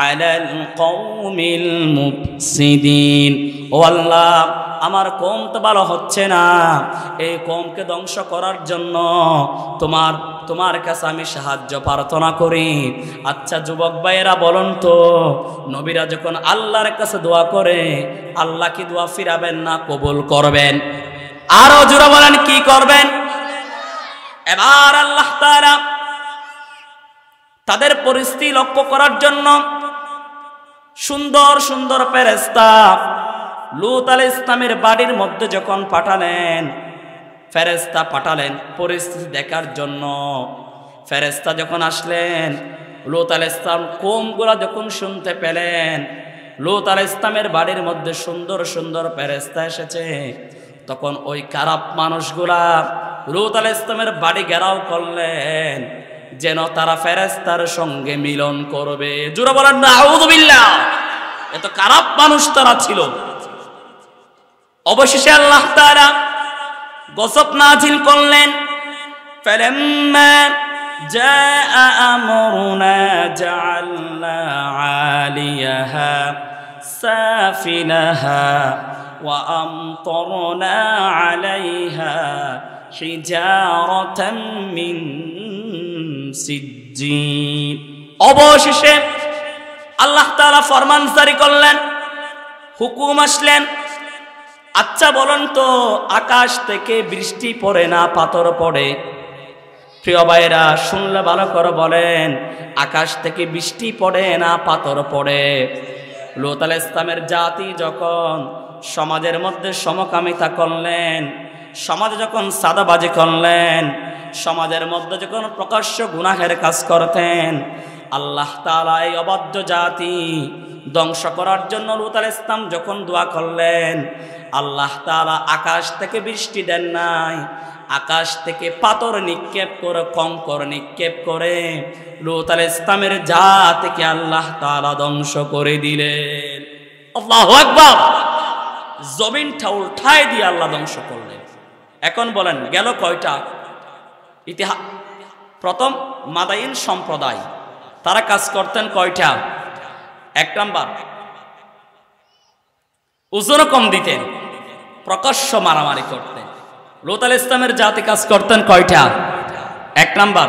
আলাল কওমিল মুফসিদিন। ও আল্লাহ, আমার কওম তো ভালো হচ্ছে না, এই কওমকে ধ্বংস করার জন্য তোমার কাছে আমি সাহায্য প্রার্থনা করি। আচ্ছা যুবক ভাইয়েরা বলুন তো, নবীরা যখন আল্লাহর কাছে দোয়া করে, আল্লাহ কি দোয়া ফিরাবেন না কবুল করবেন? আরো জোরে বলেন, কি করবেন? এবার আল্লাহ তাআলা তাদের পরিস্থিতি লক্ষ্য করার জন্য সুন্দর সুন্দর ফেরেশতা লূত আলাইহিস সালামের বাড়ির মধ্যে যখন পাঠালেন, ফেরেশতা পাঠালেন পরিস্থিতি দেখার জন্য। ফেরেশতা যখন আসলেন, লূত আলাইহিস সালাম কওমগুলা যখন শুনতে পেলেন লূত আলাইহিস সালামের বাড়ির মধ্যে সুন্দর সুন্দর ফেরেশতা এসেছে, তখন ওই খারাপ মানুষগুলা লূত আলাইহিস সালামের বাড়ি ঘেরাও করলেন যেন তারা ফেরেশতার সঙ্গে মিলন করবে। জোরে বলেন না আউযু বিল্লাহ। এত খারাপ মানুষ তারা ছিল। অবশেষে আল্লাহ তাআলা গজব নাজিল করলেন। ফালাম্মা জাআ আমরুনা জাআলনা আলিয়াহা সাফিলাহা ওয়া আমতারনা আলাইহা হিজারাতাম মিন সিজ্জিন। অবশেষে আল্লাহ তাআলা ফরমান জারি করলেন, হুকুম আসলেন। আচ্ছা বলুন তো, আকাশ থেকে বৃষ্টি পড়ে না পাথর পড়ে? প্রিয় ভাইরা শুনলে ভালো করে বলেন, আকাশ থেকে বৃষ্টি পড়ে না পাথর পড়ে? লূত আলাইহিস সালামের জাতি যখন সমাজের মধ্যে সমকামিতা করলেন, সমাজে যখন সাদাবাজি করলেন, সমাজের মধ্যে যখন প্রকাশ্য গুনাহের কাজ করতেন, আল্লাহ তাআলা এই অবাধ্য জাতি ধ্বংস করার জন্য লূত আলাইহিস সালাম যখন দোয়া করলেন, আল্লাহ তাআলা আকাশ থেকে বৃষ্টি দেন নাই, আকাশ থেকে পাথর নিক্ষেপ করে, কঙ্কর নিক্ষেপ করে লূত আলাইহিস সালামের জাতিকে আল্লাহ তাআলা ধ্বংস করে দিলেন। আল্লাহু আকবার। জমিনটা উল্টায় দিয়ে আল্লাহ ধ্বংস করলেন। এখন বলেন গেল কয়টা? ইতিহাস প্রথম মাদাইন সম্প্রদায়, তারা কাজ করতেন কয়টা? এক নাম্বার, ওজন কম দিতেন, প্রকাশ্য মারামারি করতেন। লূত আলাইহিস সালামের জাতি কাজ করতেন কয়টা? এক নাম্বার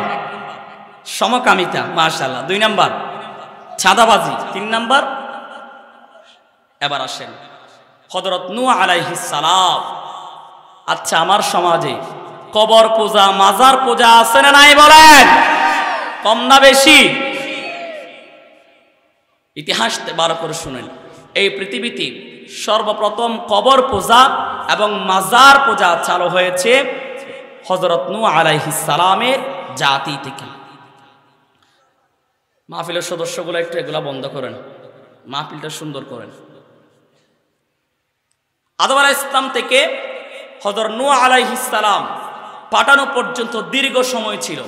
সমকামিতা, মাশাআল্লাহ। দুই নাম্বার চাঁদাবাজি। তিন নাম্বার, এবার আসেন হযরত নূহ আলাইহিস সালাম। আচ্ছা আমার সমাজে কবর পূজা, মাজার পূজা আছে না নাই বলেন? কম না বেশি? ইতিহাস বার করে শুনেন, এই পৃথিবীতে সর্বপ্রথম কবর পূজা এবং মাজার পূজা চালু হয়েছে হযরত নূহ আলাইহিস সালামের জাতি থেকে। মাহফিলের সদস্যগুলো একটু এগুলা বন্ধ করেন, মাহফিলটা সুন্দর করেন। আদম আলাইহিস সালাম থেকে হযরত নূহ আলাইহিস সালাম পাঠানো পর্যন্ত দীর্ঘ সময় ছিল।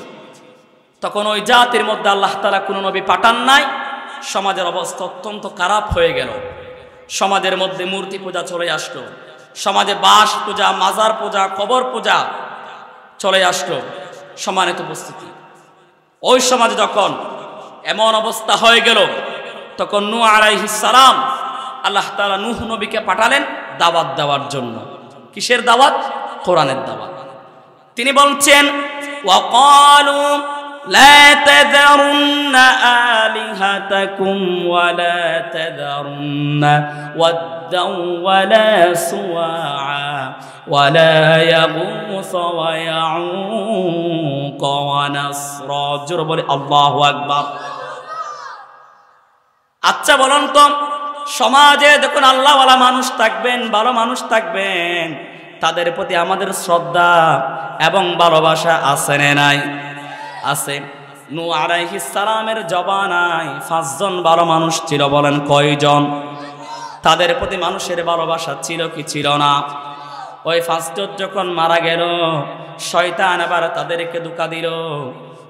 তখন ওই জাতির মধ্যে আল্লাহ তাআলা কোনো নবী পাঠান নাই। সমাজের অবস্থা অত্যন্ত খারাপ হয়ে গেল। সমাজের মধ্যে মূর্তি পূজা চলে আসলো, সমাজে বাস পূজা, মাজার পূজা, কবর পূজা চলে আসলো। সম্মানিত উপস্থিতি, ওই সমাজে যখন এমন অবস্থা হয়ে গেল, তখন নূহ আলাইহিস সালাম আল্লাহ তাআলা নূহ নবীকে পাঠালেন দাওয়াত দেওয়ার জন্য। কিসের দাওয়াত? কোরআনের দাওয়াত। তিনি বলছেন, ওয়াকালু লা তাযারুন্না আলিহাতাকুম ওয়া লা তাযারুন্না ওয়াদ্দান ওয়া লা সুওয়া ওয়া লা ইয়াগুস ওয়া ইয়াউক ওয়া নাসরা। জোরে বলে আল্লাহু আকবার। আচ্ছা বলুন তো, সমাজে যখন আল্লাহওয়ালা মানুষ থাকবেন, ভালো মানুষ থাকবেন, তাদের প্রতি আমাদের শ্রদ্ধা এবং ভালোবাসা আছে না নাই? আছে। নূহ আলাইহিস সালামের জবানায় 5 জন ভালো মানুষ ছিল। বলেন কয়জন? তাদের প্রতি মানুষের ভালোবাসা ছিল কি ছিল না? ওই 5 জন যখন মারা গেল, শয়তান আবার তাদেরকে ধোঁকা দিল।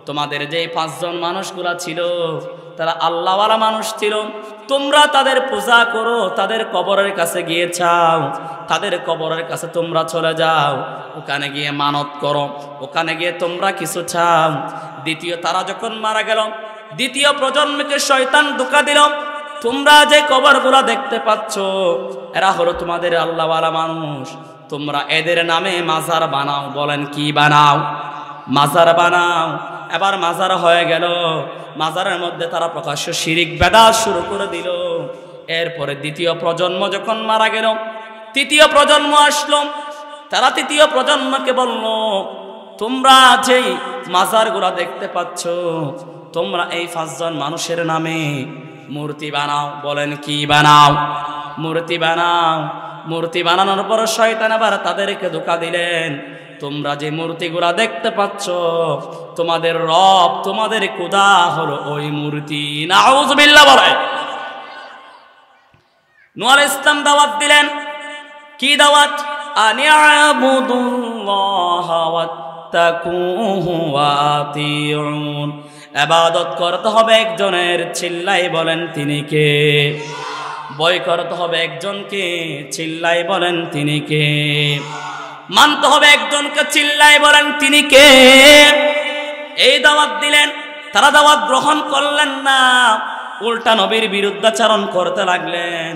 তোমাদের যে 5 জন মানুষগুলা ছিল, তারা আল্লাহওয়ালা মানুষ ছিল। তোমরা তাদের পূজা করো, তাদের কবরের কাছে গিয়ে চাও, তাদের কবরের কাছে তোমরা চলে যাও, ওখানে গিয়ে মানত করো, ওখানে গিয়ে তোমরা কিছু চাও। দ্বিতীয়, তারা যখন মারা গেল, দ্বিতীয় প্রজন্মকে শয়তান ধোঁকা দিল, তোমরা যে কবরগুলা দেখতে পাচ্ছ এরা হলো তোমাদের আল্লাহওয়ালা মানুষ, তোমরা এদের নামে মাজার বানাও। বলেন কি বানাও? মাজার বানাও। এবার মাজার হয়ে গেল, মাজারের মধ্যে তারা প্রকাশ্য শিরিক বেদাত শুরু করে দিল। এরপরে দ্বিতীয় প্রজন্ম যখন মারা গেল, তৃতীয় প্রজন্ম আসলো, তারা তৃতীয় প্রজন্মকে বলল, তোমরা যেই মাজারগুলা দেখতে পাচ্ছ তোমরা এই 5 জন মানুষের নামে মূর্তি বানাও। বলেন কি বানাও? মূর্তি বানাও। মূর্তি বানানোর পর শয়তান আবার তাদেরকে ধোঁকা দিলেন, তোমরা যে মূর্তিগুলা দেখতে পাচ্ছ তোমাদের রব, তোমাদের খোদা হলো ওই মূর্তি। নাউযুবিল্লাহ বলে। নূহ আলাইহিস সালাম দাওয়াত দিলেন। কি দাওয়াত? আনি'বুদুল্লাহা ওয়াত্তাকুহু ওয়া আতিউন। ইবাদত করতে হবে একজনের, চিল্লাই বলেন তিনি কে? ভয় করতে হবে একজনকে, চিল্লাই বলেন তিনি কে? মানতে হবে একজনকে, চিল্লাই বলেন তিনি কে? এই দাওয়াত দিলেন, তারা দাওয়াত গ্রহণ করলেন না, উল্টা নবীর বিরুদ্ধাচরণ করতে লাগলেন।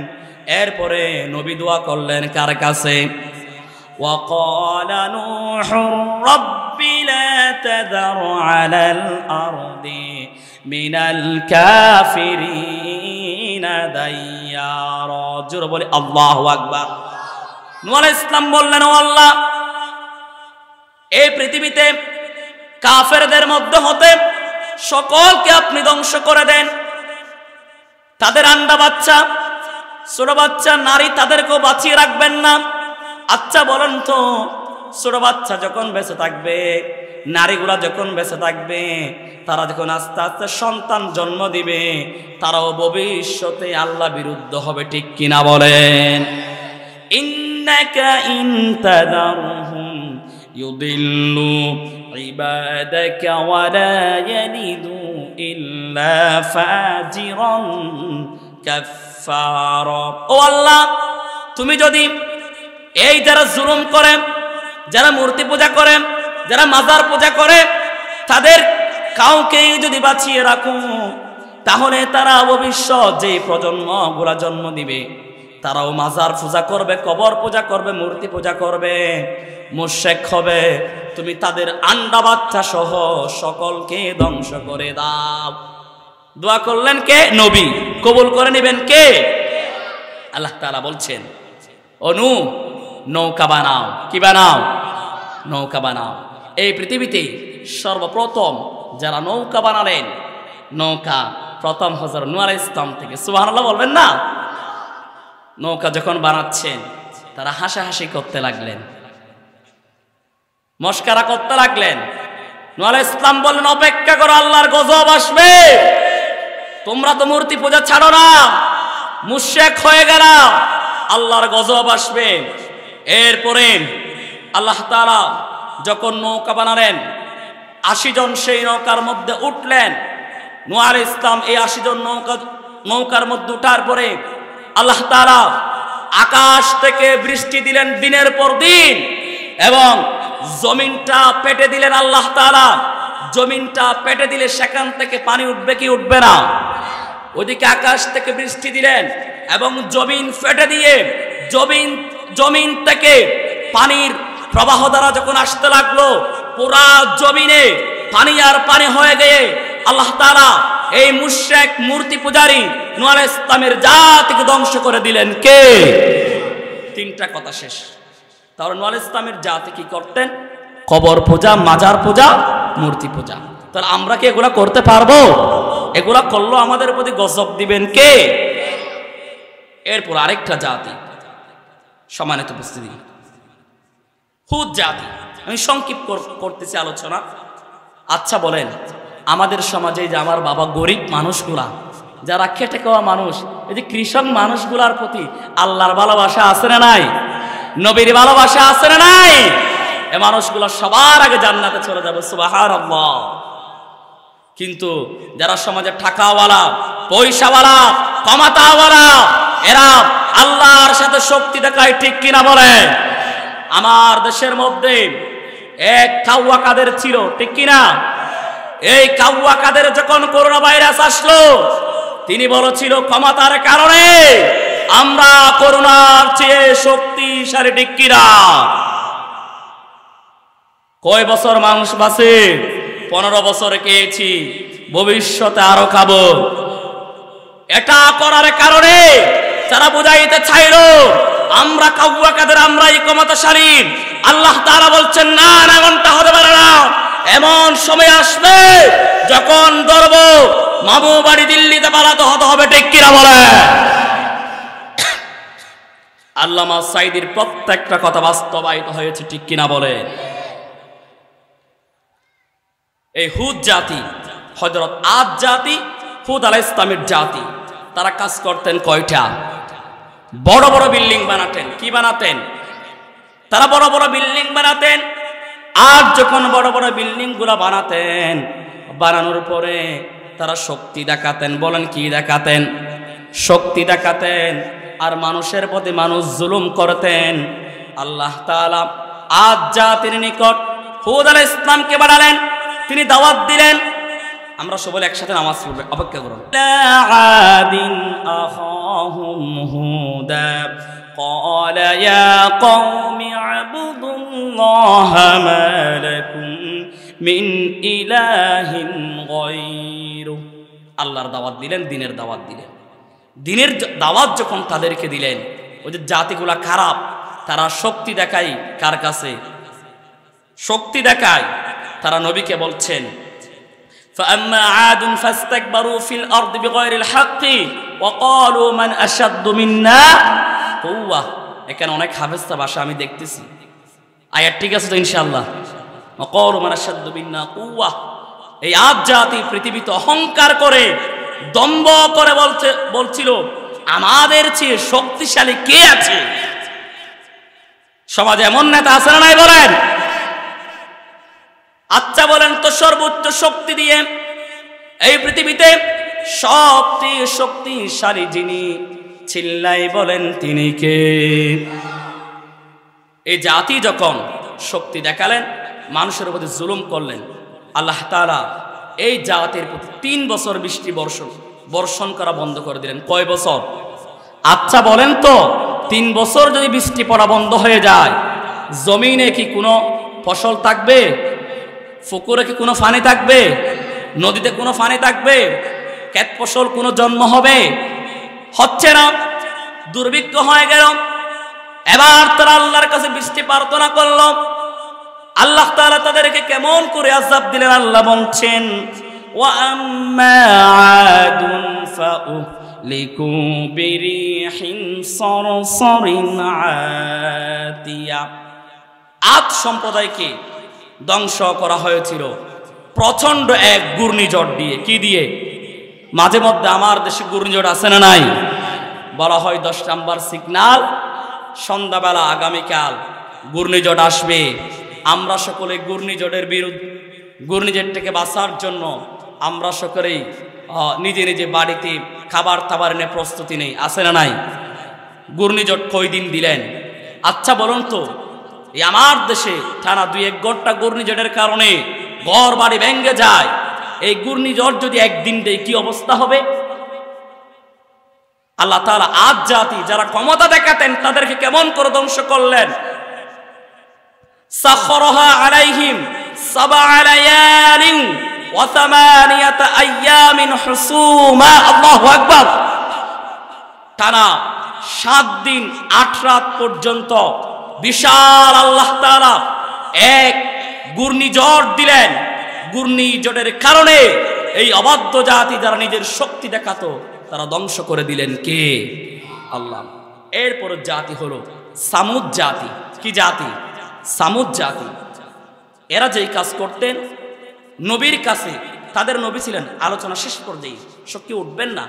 এরপরে নবী দোয়া করলেন কার কাছে? وقال نوح رب لا تذر على الأرض من الكافرين ديارا। জোরে বলি আল্লাহু আকবার। নূহ আলাইহিস সালাম বললেন, ও আল্লাহ, এই পৃথিবীতে কাফেরদের মধ্যে হতে সকলকে আপনি ধ্বংস করে দেন। তাদের আন্ডা বাচ্চা, ছোট বাচ্চা, নারী, তাদেরকেও বাঁচিয়ে রাখবেন না। আচ্ছা বলেন তো, ছোট বাচ্চা যখন বেঁচে থাকবে, নারীগুলা যখন বেঁচে থাকবে, তারা যখন আস্তে আস্তে সন্তান জন্ম দিবে, তারাও ভবিষ্যতে আল্লাহ বিরুদ্ধ হবে, ঠিক কিনা বলেন? ইন্নাকা ইন তাযারহুম ইউদিল্লু ইবাদাকা ওয়া লা ইয়ালিদু ইল্লা ফাজিরান কাফফারা। ও আল্লাহ, তুমি যদি এই যারা জুলুম করে, যারা মূর্তি পূজা করে, যারা মাজার পূজা করে, তাদের কাউকে যদি বাঁচিয়ে রাখো, তাহলে তারা ভবিষ্যৎ যে প্রজন্মগুলা জন্ম দিবে তারাও মাজার পূজা করবে, কবর পূজা করবে, মূর্তি পূজা করবে, মুশরিক হবে। তুমি তাদের আন্ডা বাচ্চা সহ সকলকে ধ্বংস করে দাও। দোয়া করলেন কে? নবী। কবুল করে নেবেন কে? আল্লাহ তাআলা বলছেন, ও নূহ, নৌকা বানাও। কি বানাও? নৌকা বানাও। এই পৃথিবীতে সর্বপ্রথম যারা নৌকা বানালেন, নৌকা প্রথম হযরত নূহ আলাইহিস সালাম থেকে। সুবহানাল্লাহ বলবেন না? নৌকা যখন বানাচ্ছেন তারা হাসাহাসি করতে লাগলেন, মস্করা করতে লাগলেন। নূহ আলাইহিস সালাম বললেন, অপেক্ষা করো, আল্লাহর গজব আসবে। তোমরা তো মূর্তি পূজা ছাড়ো না, মুশরিক হয়ে গেল, আল্লাহর গজব আসবে। এরপরে আল্লাহ তাআলা যখন নৌকা বানালেন, 80 জন সেই নৌকার মধ্যে উঠলেন। নূহ আলাইহিস সালাম এই 80 জন নৌকার মধ্যে উঠার পরে আল্লাহ তাআলা আকাশ থেকে বৃষ্টি দিলেন দিনের পর দিন, এবং জমিনটা পেটে দিলেন আল্লাহ তাআলা। জমিনটা পেটে দিলে সেখান থেকে পানি উঠবে কি উঠবে না? ওইদিকে আকাশ থেকে বৃষ্টি দিলেন এবং জমিন ফেটে দিয়ে জমিন থেকে পানির প্রবাহ দ্বারা যখন আসতে লাগলো, পুরা জমিনে পানি আর পানি হয়ে গিয়ে আল্লাহ তাআলা এই মুশরিক মূর্তি পূজারী নূহ আলাইহিস সালামের জাতিকে ধ্বংস করে দিলেন। কে? 3টা কথা শেষ। তাহলে নূহ আলাইহিস সালামের জাতি কি করতেন? কবর পূজা, মাজার পূজা, মূর্তি পূজা। তাহলে আমরা কি এগুলা করতে পারবো? এগুলা করলো আমাদের প্রতি গজব দিবেন কে? এরপর আরেকটা জাতি, সম্মানিত উপস্থিতি, হুদ জাতি। আমি সংক্ষিপ্ত করতেছি আলোচনা। আচ্ছা বলেন, আমাদের সমাজে যে আমার বাবা গরিব মানুষগুলা, যারা খেটে খাওয়া মানুষ, এই যে কৃষক মানুষগুলার প্রতি আল্লাহর ভালোবাসা আছে না নাই? নবীর ভালোবাসা আছে না নাই? এই মানুষগুলো সবার আগে জান্নাতে চলে যাবে, সুবহানাল্লাহ। কিন্তু যারা সমাজে টাকাওয়ালা, পয়সাওয়ালা, ক্ষমতাওয়ালা, এরা আল্লাহর সাথে শক্তি দেখায়, ঠিক কিনা বলেন? আমার দেশের মধ্যে এক খাওয়া কাদের ছিল, ঠিক কিনা? এই কাউয়া কাদের যখন করোনা ভাইরাস আসলো, তিনি বলেছিল ক্ষমতার কারণে আমরা করোনার চেয়ে শক্তিশালী, ঠিক কিনা? কয় বছর মানুষ বাঁচে? 15 বছর খেয়েছি, ভবিষ্যতে আরো খাবো। এটা করার কারণে তারা বুঝাইতে চাইল আমরা কাউয়া কাদের, আমরা এই ক্ষমতাশালী। আল্লাহ তাআলা বলছেন না, এমনটা হতে পারে না। এমন সময় আসবে যখন ধরব মামু বাড়ি দিল্লিতে পালাতে হতে হবে, ঠিক কিনা বলে? আল্লামা সাঈদীর প্রত্যেকটা কথা বাস্তবায়িত হয়েছে, ঠিক কিনা বলে? এই হুদ জাতি, হযরত আদ জাতি, হুদ আলাইহিস সালামের জাতি, তারা কাজ করতেন কয়টা? বড় বড় বিল্ডিং বানাতেন। কি বানাতেন? তারা বড় বড় বিল্ডিং বানাতেন। আর যখন বড় বড় বিল্ডিং গুলা বানাতেন, বানানোর পরে তারা শক্তি দেখাতেন। বলেন কি দেখাতেন? শক্তি দেখাতেন। আর মানুষের প্রতি মানুষ জুলুম করতেন। আল্লাহ তাআলা আদ জাতির নিকট হুদ আলাইহিস সালামকে বানালেন, তিনি দাওয়াত দিলেন। আমরা সবাই একসাথে নামাজ পড়ব, অপেক্ষা করুন। আদিন আখাহুম হুদা قال يا قوم اعبدوا الله ما لكم من إله غيره। আল্লাহর দাওয়াত দিলেন, দিনের দাওয়াত দিলেন। দিনের দাওয়াত যখন তাদেরকে দিলেন, ওই যে জাতিগুলা খারাপ, তারা শক্তি দেখায় কার কাছে? শক্তি দেখায়। তারা নবীকে বলছেন فأما عاد فاستكبروا في الأرض بغير الحق وقالوا من أشد منا قوة। এখানে অনেক হাফেজা ভাষা আমি দেখতেছি। আয়াত ঠিক আছে তো ইনশাআল্লাহ? وقالوا من أشد منا قوة। এই আদ জাতি পৃথিবীতে অহংকার করে, দম্ভ করে বলছিল আমাদের চেয়ে শক্তিশালী কে আছে? সমাজে এমন নেতা আছে না নাই বলেন? আচ্ছা বলেন তো, সর্বোচ্চ শক্তি দিয়ে এই পৃথিবীতে সবচেয়ে শক্তিশালী যিনি, চিল্লাই বলেন তিনি কে? এই জাতি যখন শক্তি দেখালেন, মানুষের উপর জুলুম করলেন, আল্লাহ তাআলা এই জাতির প্রতি 3 বছর বৃষ্টি বর্ষণ করা বন্ধ করে দিলেন। কয় বছর? আচ্ছা বলেন তো, 3 বছর যদি বৃষ্টি পড়া বন্ধ হয়ে যায়, জমিনে কি কোনো ফসল থাকবে? পুকুরে কি কোনো পানি থাকবে? নদীতে কোনো পানি থাকবে? ক্ষেত ফসল কোনো জন্ম হবে? হচ্ছে না। দুর্ভিক্ষ হয়ে গেল। এবার তারা আল্লাহর কাছে বৃষ্টি প্রার্থনা করল। আল্লাহ তাআলা তাদেরকে কেমন করে আযাব দিলেন আল্লাহ বলছেন, ওয়া আম্মা আদুন ফাউহলিকু বিরিহিন সরসরিন আতিয়া। আদ সম্প্রদায়কে ধ্বংস করা হয়েছিল প্রচন্ড এক ঘূর্ণিঝড় দিয়ে। কি দিয়ে? মাঝে মধ্যে আমার দেশে ঘূর্ণিঝড় আছে না নাই? বলা হয় 10 নাম্বার সিগন্যাল, সন্ধ্যাবেলা আগামীকাল ঘূর্ণিঝড় আসবে। আমরা সকলে ঘূর্ণিঝড়ের বিরুদ্ধে, ঘূর্ণিঝড় থেকে বাঁচার জন্য আমরা সকলেই নিজে নিজে বাড়িতে খাবার টাবার এনে প্রস্তুতি নেই, আছে না নাই? ঘূর্ণিঝড় কয়দিন দিলেন? আচ্ছা বলুন তো, এই আমার দেশে টানা 2-1 ঘন্টা ঘূর্ণিঝড়ের কারণে ঘর বাড়ি ভেঙে যায়। এই ঘূর্ণিঝড় যদি একদিন দেয়, কি অবস্থা হবে? আল্লাহ তাআলা আদ জাতি যারা ক্ষমতা দেখাতেন তাদেরকে কেমন করে ধ্বংস করলেন। সাখরাহা আলাইহিম 7 লায়ালিন ওয়া 8 আইয়ামিন হুসুমা। আল্লাহু আকবার। টানা 7 দিন 8 রাত পর্যন্ত বিশাল আল্লাহ তাআলা এক ঘূর্ণিঝড় দিলেন। ঘূর্ণিঝড়ের কারণে এই অবাধ্য জাতি যারা নিজের শক্তি দেখাতো তারা ধ্বংস করে দিলেন কে? আল্লাহ। এরপর জাতি হলো সামুদ জাতি। কি জাতি? সামুদ জাতি। এরা যেই কাজ করতেন নবীর কাছে, তাদের নবী ছিলেন, আলোচনা শেষ পর্যায়ে শক্তি উঠবেন না,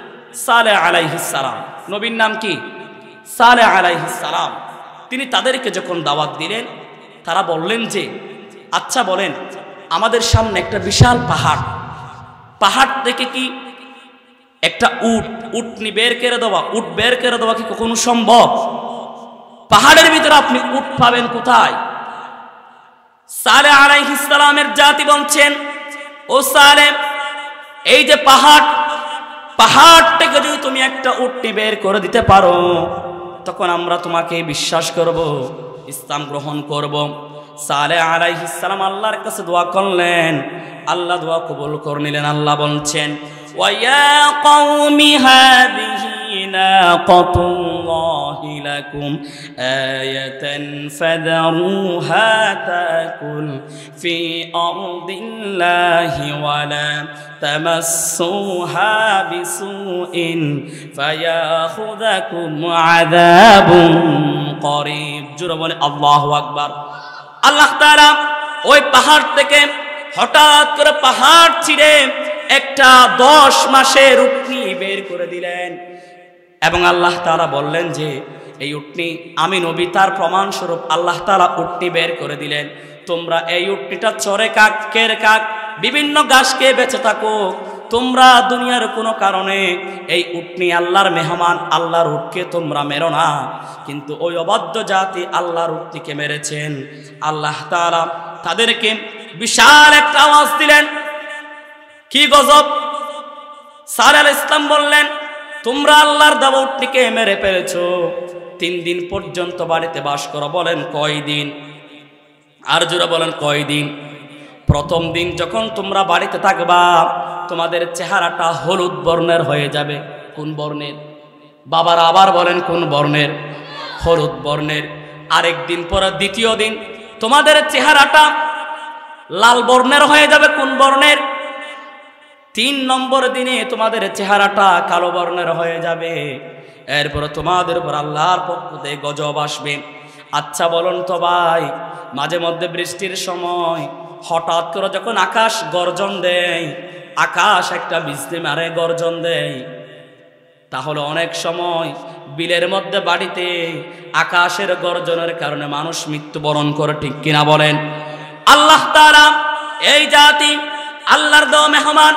সালেহ আলাইহিস সালাম। নবীর নাম কি? সালেহ আলাইহিস সালাম। তিনি তাদেরকে যখন দাওয়াত দিলেন, তারা বললেন যে আচ্ছা বলেন, আমাদের সামনে একটা বিশাল পাহাড়, পাহাড় থেকে কি একটা উটনি বের করে দেওয়া, উট বের করে দেওয়া কি কখনো সম্ভব? পাহাড়ের ভিতরে আপনি উট পাবেন কোথায়? সালেহ আলাইহিস সালামের জাতি বলছেন ও সালেম, এই যে পাহাড় থেকে যদি তুমি একটা উটনি বের করে দিতে পারো, তখন আমরা তোমাকে বিশ্বাস করব, ইসলাম গ্রহণ করব। সালেহ আলাইহিস সালাম আল্লাহর কাছে দোয়া করলেন, আল্লাহ দোয়া কবুল করে নিলেন। আল্লাহ বলছেন, ওয়া কওমি হাযিহি নাকাতুল্লাহি লাকুম আয়াতান ফাযারুহা তাকুল ফি আরদিল্লাহি ওয়া লা তামাসসুহা বিসুইন ফায়াখুযাকুম আযাবুন করিব। জোরে বলে আল্লাহু আকবার। আল্লাহ তাআলা ওই পাহাড় থেকে হঠাৎ করে পাহাড় ছিঁড়ে একটা 10 মাসের উটনি বের করে দিলেন এবং আল্লাহ তাআলা বললেন যে এই উটনি আমি নবী, তার প্রমাণ স্বরূপ আল্লাহ তাআলা উটনি বের করে দিলেন। তোমরা এই উটনিটা চরে কাক, কের কাক, বিভিন্ন ঘাস খেয়ে বেঁচে থাকো। তোমরা দুনিয়ার কোনো কারণে এই উটনি আল্লাহর মেহমান, আল্লাহর উটকে তোমরা মেরো না। কিন্তু ওই অবাধ্য জাতি আল্লাহর উটনিকে মেরেছেন। আল্লাহ তাআলা তাদেরকে বিশাল একটা আওয়াজ দিলেন। কি গজব! সালেহ আলাইহিস সালাম বললেন, তোমরা আল্লাহর দেওয়া উটনিকে মেরে ফেলেছো, 3 দিন পর্যন্ত বাড়িতে বাস করো। বলেন কয়দিন? আর জোরে বলেন কয়দিন? প্রথম দিন যখন তোমরা বাড়িতে থাকবা, তোমাদের চেহারাটা হলুদ বর্ণের হয়ে যাবে। কোন বর্ণের? বাবারা আবার বলেন কোন বর্ণের? হলুদ বর্ণের। আরেকদিন পরে দ্বিতীয় দিন তোমাদের চেহারাটা লাল বর্ণের হয়ে যাবে। কোন বর্ণের? 3 নম্বর দিনে তোমাদের চেহারাটা কালো বর্ণের হয়ে যাবে। এরপরে তোমাদের উপর আল্লাহর পক্ষ থেকে গজব আসবে। আচ্ছা বলুন তো ভাই, মাঝে মধ্যে বৃষ্টির সময় হঠাৎ করে যখন আকাশ গর্জন দেয়, আকাশ একটা বিজলি মারে, গর্জন দেয়, তাহলে অনেক সময় বিলের মধ্যে বাড়িতে আকাশের গর্জনের কারণে মানুষ মৃত্যুবরণ করে, ঠিক কিনা বলেন? আল্লাহ তাআলা এই জাতি আল্লাহর দেওয়া মেহমান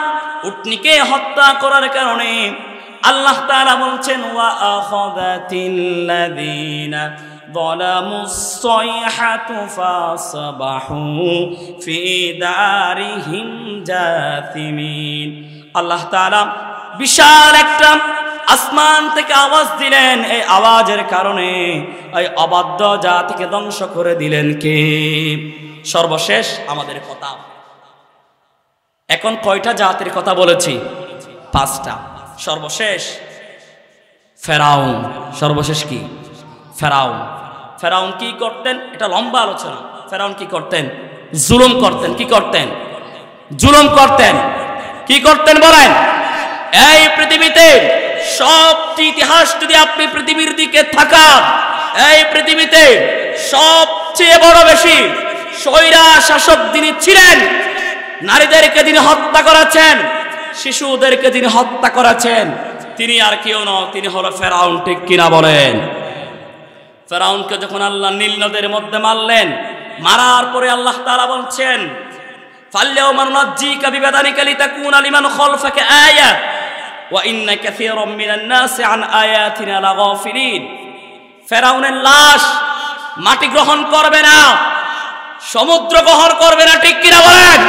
উটনিকে হত্যা করার কারণে আল্লাহ তাআলা বলছেন, ওয়া আখাযাতিল্লাযীনা যালামুস সাইহাতু ফাসবাহু ফি দারিহিম জাথিমিন। আল্লাহ তাআলা বিশাল একটা আসমান থেকে আওয়াজ দিলেন। এই আওয়াজের কারণে এই অবাধ্য জাতিকে ধ্বংস করে দিলেন কে? সর্বশেষ আমাদের কথা, এখন কয়টা জাতির কথা বলেছি? 5টা। সর্বশেষ ফেরাউন। সর্বশেষ কি? ফেরাউন। ফেরাউন কি করতেন? এটা লম্বা আলোচনা। ফেরাউন কি করতেন? জুলুম করতেন। কি করতেন? জুলুম করতেন। কি করতেন বলেন? এই পৃথিবীতে সবটি ইতিহাস যদি আপনি পৃথিবীর দিকে তাকান, এই পৃথিবীতে সবচেয়ে বড় বেশি স্বৈরা শাসক যিনি ছিলেন, নারীদেরকে যিনি হত্যা করেছেন, শিশুদেরকে যিনি হত্যা করেছেন, তিনি আর কেউ নয়, তিনি হলো ফেরাউন। ঠিক কিনা বলেন? ফেরাউনকে যখন আল্লাহ নীল নদের মধ্যে মারলেন, মারার পরে আল্লাহ তাআলা বলছেন, ফাল্যাউমা নুনাজ্জিকা বিবাদানিকা লিতাকুনা লিমান খালফাকা আয়া ওয়া ইন্না কাসীরাম মিনান নাসি আন আয়াতিনা লাগাফিলিন। ফেরাউনের লাশ মাটি গ্রহণ করবে না, সমুদ্র গ্রহণ করবে না। ঠিক কিনা বলেন?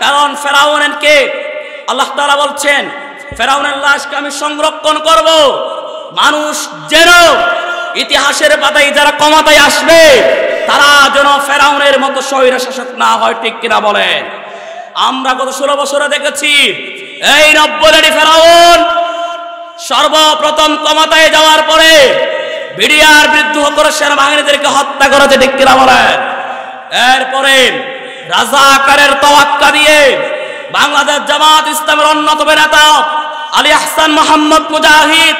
কারণ ফেরাউনকে আল্লাহ তাআলা বলছেন, ফেরাউনের লাশকে আমি সংরক্ষণ করব, মানুষ যেন ইতিহাসের পাতায় যারা ক্ষমতায় আসবে তারা যেন ফেরাউনের মতো স্বৈর শাসক না হয়। ঠিক কিনা বলেন? আমরা গত 16 বছরে দেখেছি এই নব্বরের ফেরাউন সর্বপ্রথম ক্ষমতায় যাওয়ার পরে বিডিআর বিদ্রোহ করে সেনাবাহিনীদেরকে হত্যা করেছে। ঠিক কিনা বলেন? এরপরে রাজাকারের তাওয়াক্কা দিয়ে বাংলাদেশ জামাত ইসলামের অন্যতম নেতা আলী আহসান মোহাম্মদ মুজাহিদ,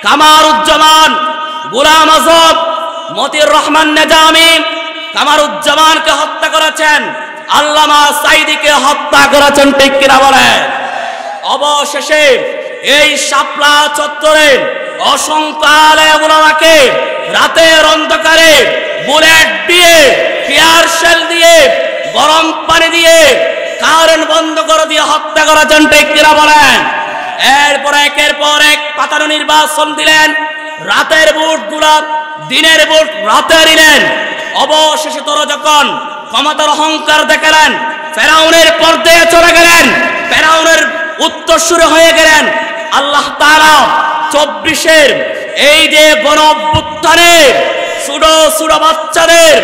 কামারুজ্জামান, গোলাম আজম, মতিউর রহমান নেজামি কামারুজ্জামানকে হত্যা করেছেন, আল্লামা সাইদিকে হত্যা করেছেন। ঠিক কিনা বলেন? অবশেষে এই শাপলা চত্বরে অসংখ্য আলেম উলামাকে রাতের অন্ধকারে বুলেট দিয়ে, টিয়ার শেল দিয়ে, গরম পানি দিয়ে, কারেন্ট বন্ধ করে দিয়ে হত্যা করেছেন। ঠিক কিনা বলেন? এরপর একের পর এক পাতানো নির্বাচন দিলেন, রাতের ভোট গুলা দিনের ভোট রাতে নিলেন। অবশেষে তোরা যখন ক্ষমতার অহংকার দেখালেন, ফেরাউনের পর্দায় চলে গেলেন, ফেরাউনের উত্তরসূরি হয়ে গেলেন। আল্লাহ তাআলা 24-এর এই যে গণ অভ্যুত্থানে ছোট বাচ্চাদের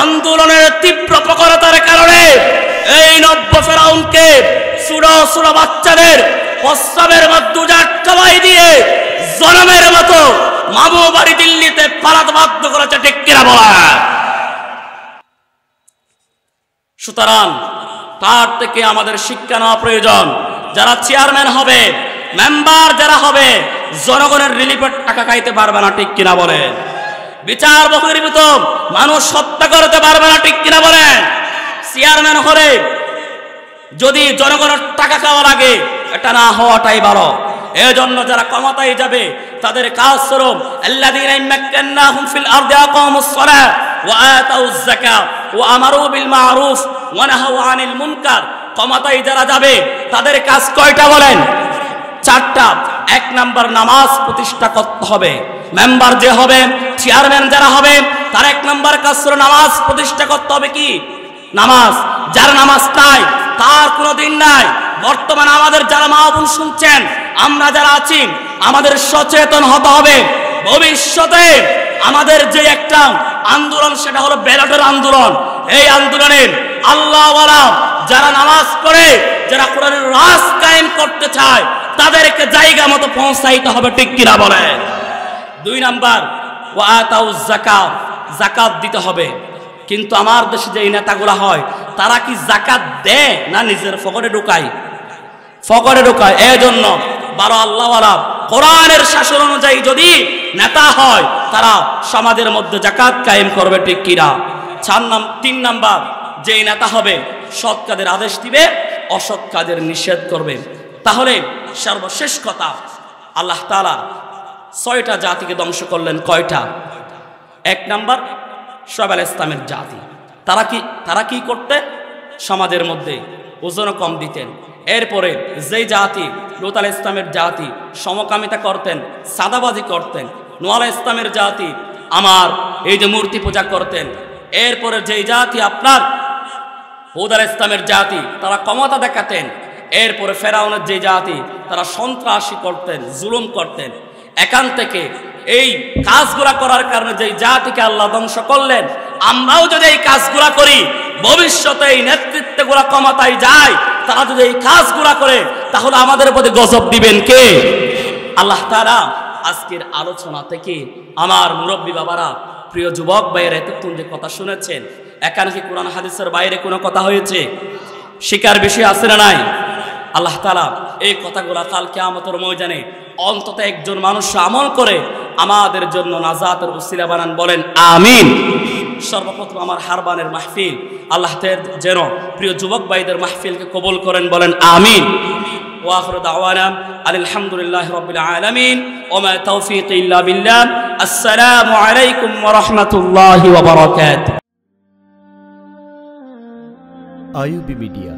আন্দোলনের তীব্র প্রখরতার কারণে এই নব্য ফেরাউনকে ছোট বাচ্চাদের প্রস্রাবের মধ্যে উজাট খাওয়াই দিয়ে জনমের মতো মামু বাড়ি দিল্লিতে পালাতে বাধ্য করেছে, ঠিক কিনা বলা? সুতরাং তার থেকে আমাদের শিক্ষা নেওয়া প্রয়োজন। যারা চেয়ারম্যান হবে, মেম্বার যারা হবে, জনগণের রিলিফের টাকা খাইতে পারবে না, ঠিক কিনা বলেন? বিচার বহির্ভূত মানুষ হত্যা করতে পারবে না, ঠিক কিনা বলেন? চেয়ারম্যান হলে যদি জনগণের টাকা খাওয়া লাগে, এটা না হওয়াটাই ভালো। এজন্য যারা ক্ষমতায় যাবে তাদের কাজ স্বরূপ আল্লাযীনা ইম্মাক্কান্নাহুম ফিল আরদি আকামুস সালাহ ওয়া আতাউজ যাকাত ওয়া আমারু বিল মা'রুফ ওয়া নাহাউ আনিল মুনকার। ক্ষমতায় যারা যাবে তাদের কাজ কয়টা বলেন? 4টা। 1 নাম্বার, নামাজ প্রতিষ্ঠা করতে হবে। মেম্বার যে হবে, চেয়ারম্যান যারা হবে, তার 1 নাম্বার কাজ হলো নামাজ প্রতিষ্ঠা করতে হবে। কি? নামাজ। যার নামাজ নাই তার কোনো দিন নাই। বর্তমানে আমাদের যারা মা বোন শুনছেন, আমরা যারা আছি, আমাদের সচেতন হতে হবে। ভবিষ্যতে আমাদের যে একটা আন্দোলন, সেটা হলো ব্যালটের আন্দোলন। এই আন্দোলনে আল্লাহওয়ালা যারা নামাজ পড়ে, যারা কোরআনের রাজ কায়েম করতে চায়, তাদেরকে জায়গা মতো পৌঁছাইতে হবে, ঠিক কিনা বলে? 2 নাম্বার, ওয়া আতাউজ যাকাত, যাকাত দিতে হবে। কিন্তু আমার দেশে যে নেতাগুলা হয়, তারা কি যাকাত দেয় না নিজের পকেটে ঢুকায়? পকেটে ঢুকায়। এজন্য বারো আল্লাহওয়ালা কোরআনের শাসন অনুযায়ী যদি নেতা হয়, তারা সমাজের মধ্যে যাকাত কায়েম করবে, ঠিক কিনা? 3 নাম্বার, যেই নেতা হবে সৎ কাজের আদেশ দিবে, অসৎ কাজের নিষেধ করবে। তাহলে সর্বশেষ কথা, আল্লাহ তাআলা 6টা জাতিকে ধ্বংস করলেন। কয়টা? 1 নাম্বার, শুআয়ব আলাইহিস সালামের জাতি। তারা কি করতে? সমাজের মধ্যে ওজন কম দিতেন। এরপরে যেই জাতি, লূত আলাইহিস সালামের জাতি, সমকামিতা করতেন, সাদাবাজি করতেন। নূহ আলাইহিস সালামের জাতি আমার এই যে মূর্তি পূজা করতেন। এরপরে যেই জাতি আপনার হুদ আলাইহিস সালামের জাতি, তারা ক্ষমতা দেখাতেন। এরপরে ফেরাউনের যে জাতি, তারা সন্ত্রাসী করতেন, জুলুম করতেন। এখান থেকে এই কাজগুলা করার কারণে যে জাতিকে আল্লাহ ধ্বংস করলেন, আমরাও যদি এই কাজগুলা করি, ভবিষ্যতে এই নেতৃত্বগুলা ক্ষমতায় যায়, তারা যদি এই কাজগুলা করে, তাহলে আমাদের প্রতি গজব দিবেন কে? আল্লাহ তাআলা। আজকের আলোচনা থেকে আমার মুরব্বী বাবারা, প্রিয় যুবক ভাইয়েরা, এতক্ষণ যে কথা শুনেছেন, এখানে কি কোরআন হাদিসের বাইরে কোনো কথা হয়েছে? শিকার বিষয় আছে না নাই? আল্লাহ তাআলা এই কথাগুলা কাল কিয়ামতের ময়দানে অন্তত একজন মানুষ আমল করে আমাদের জন্য নাজাতের উসিলা বানান, বলেন আমিন। সর্বপ্রথম আমার হারবানের মাহফিল আল্লাহ যেন প্রিয় যুবক ভাইদের মাহফিলকে কবুল করেন, বলেন আমিন। ওয়া আখিরু দাওয়ানা আলহামদুলিল্লাহি রাব্বিল আলামিন ওয়া মা তাওফীকি ইল্লা বিল্লাহ। আসসালামু আলাইকুম ওয়া রাহমাতুল্লাহি ওয়া বারাকাতুহু। IUB media,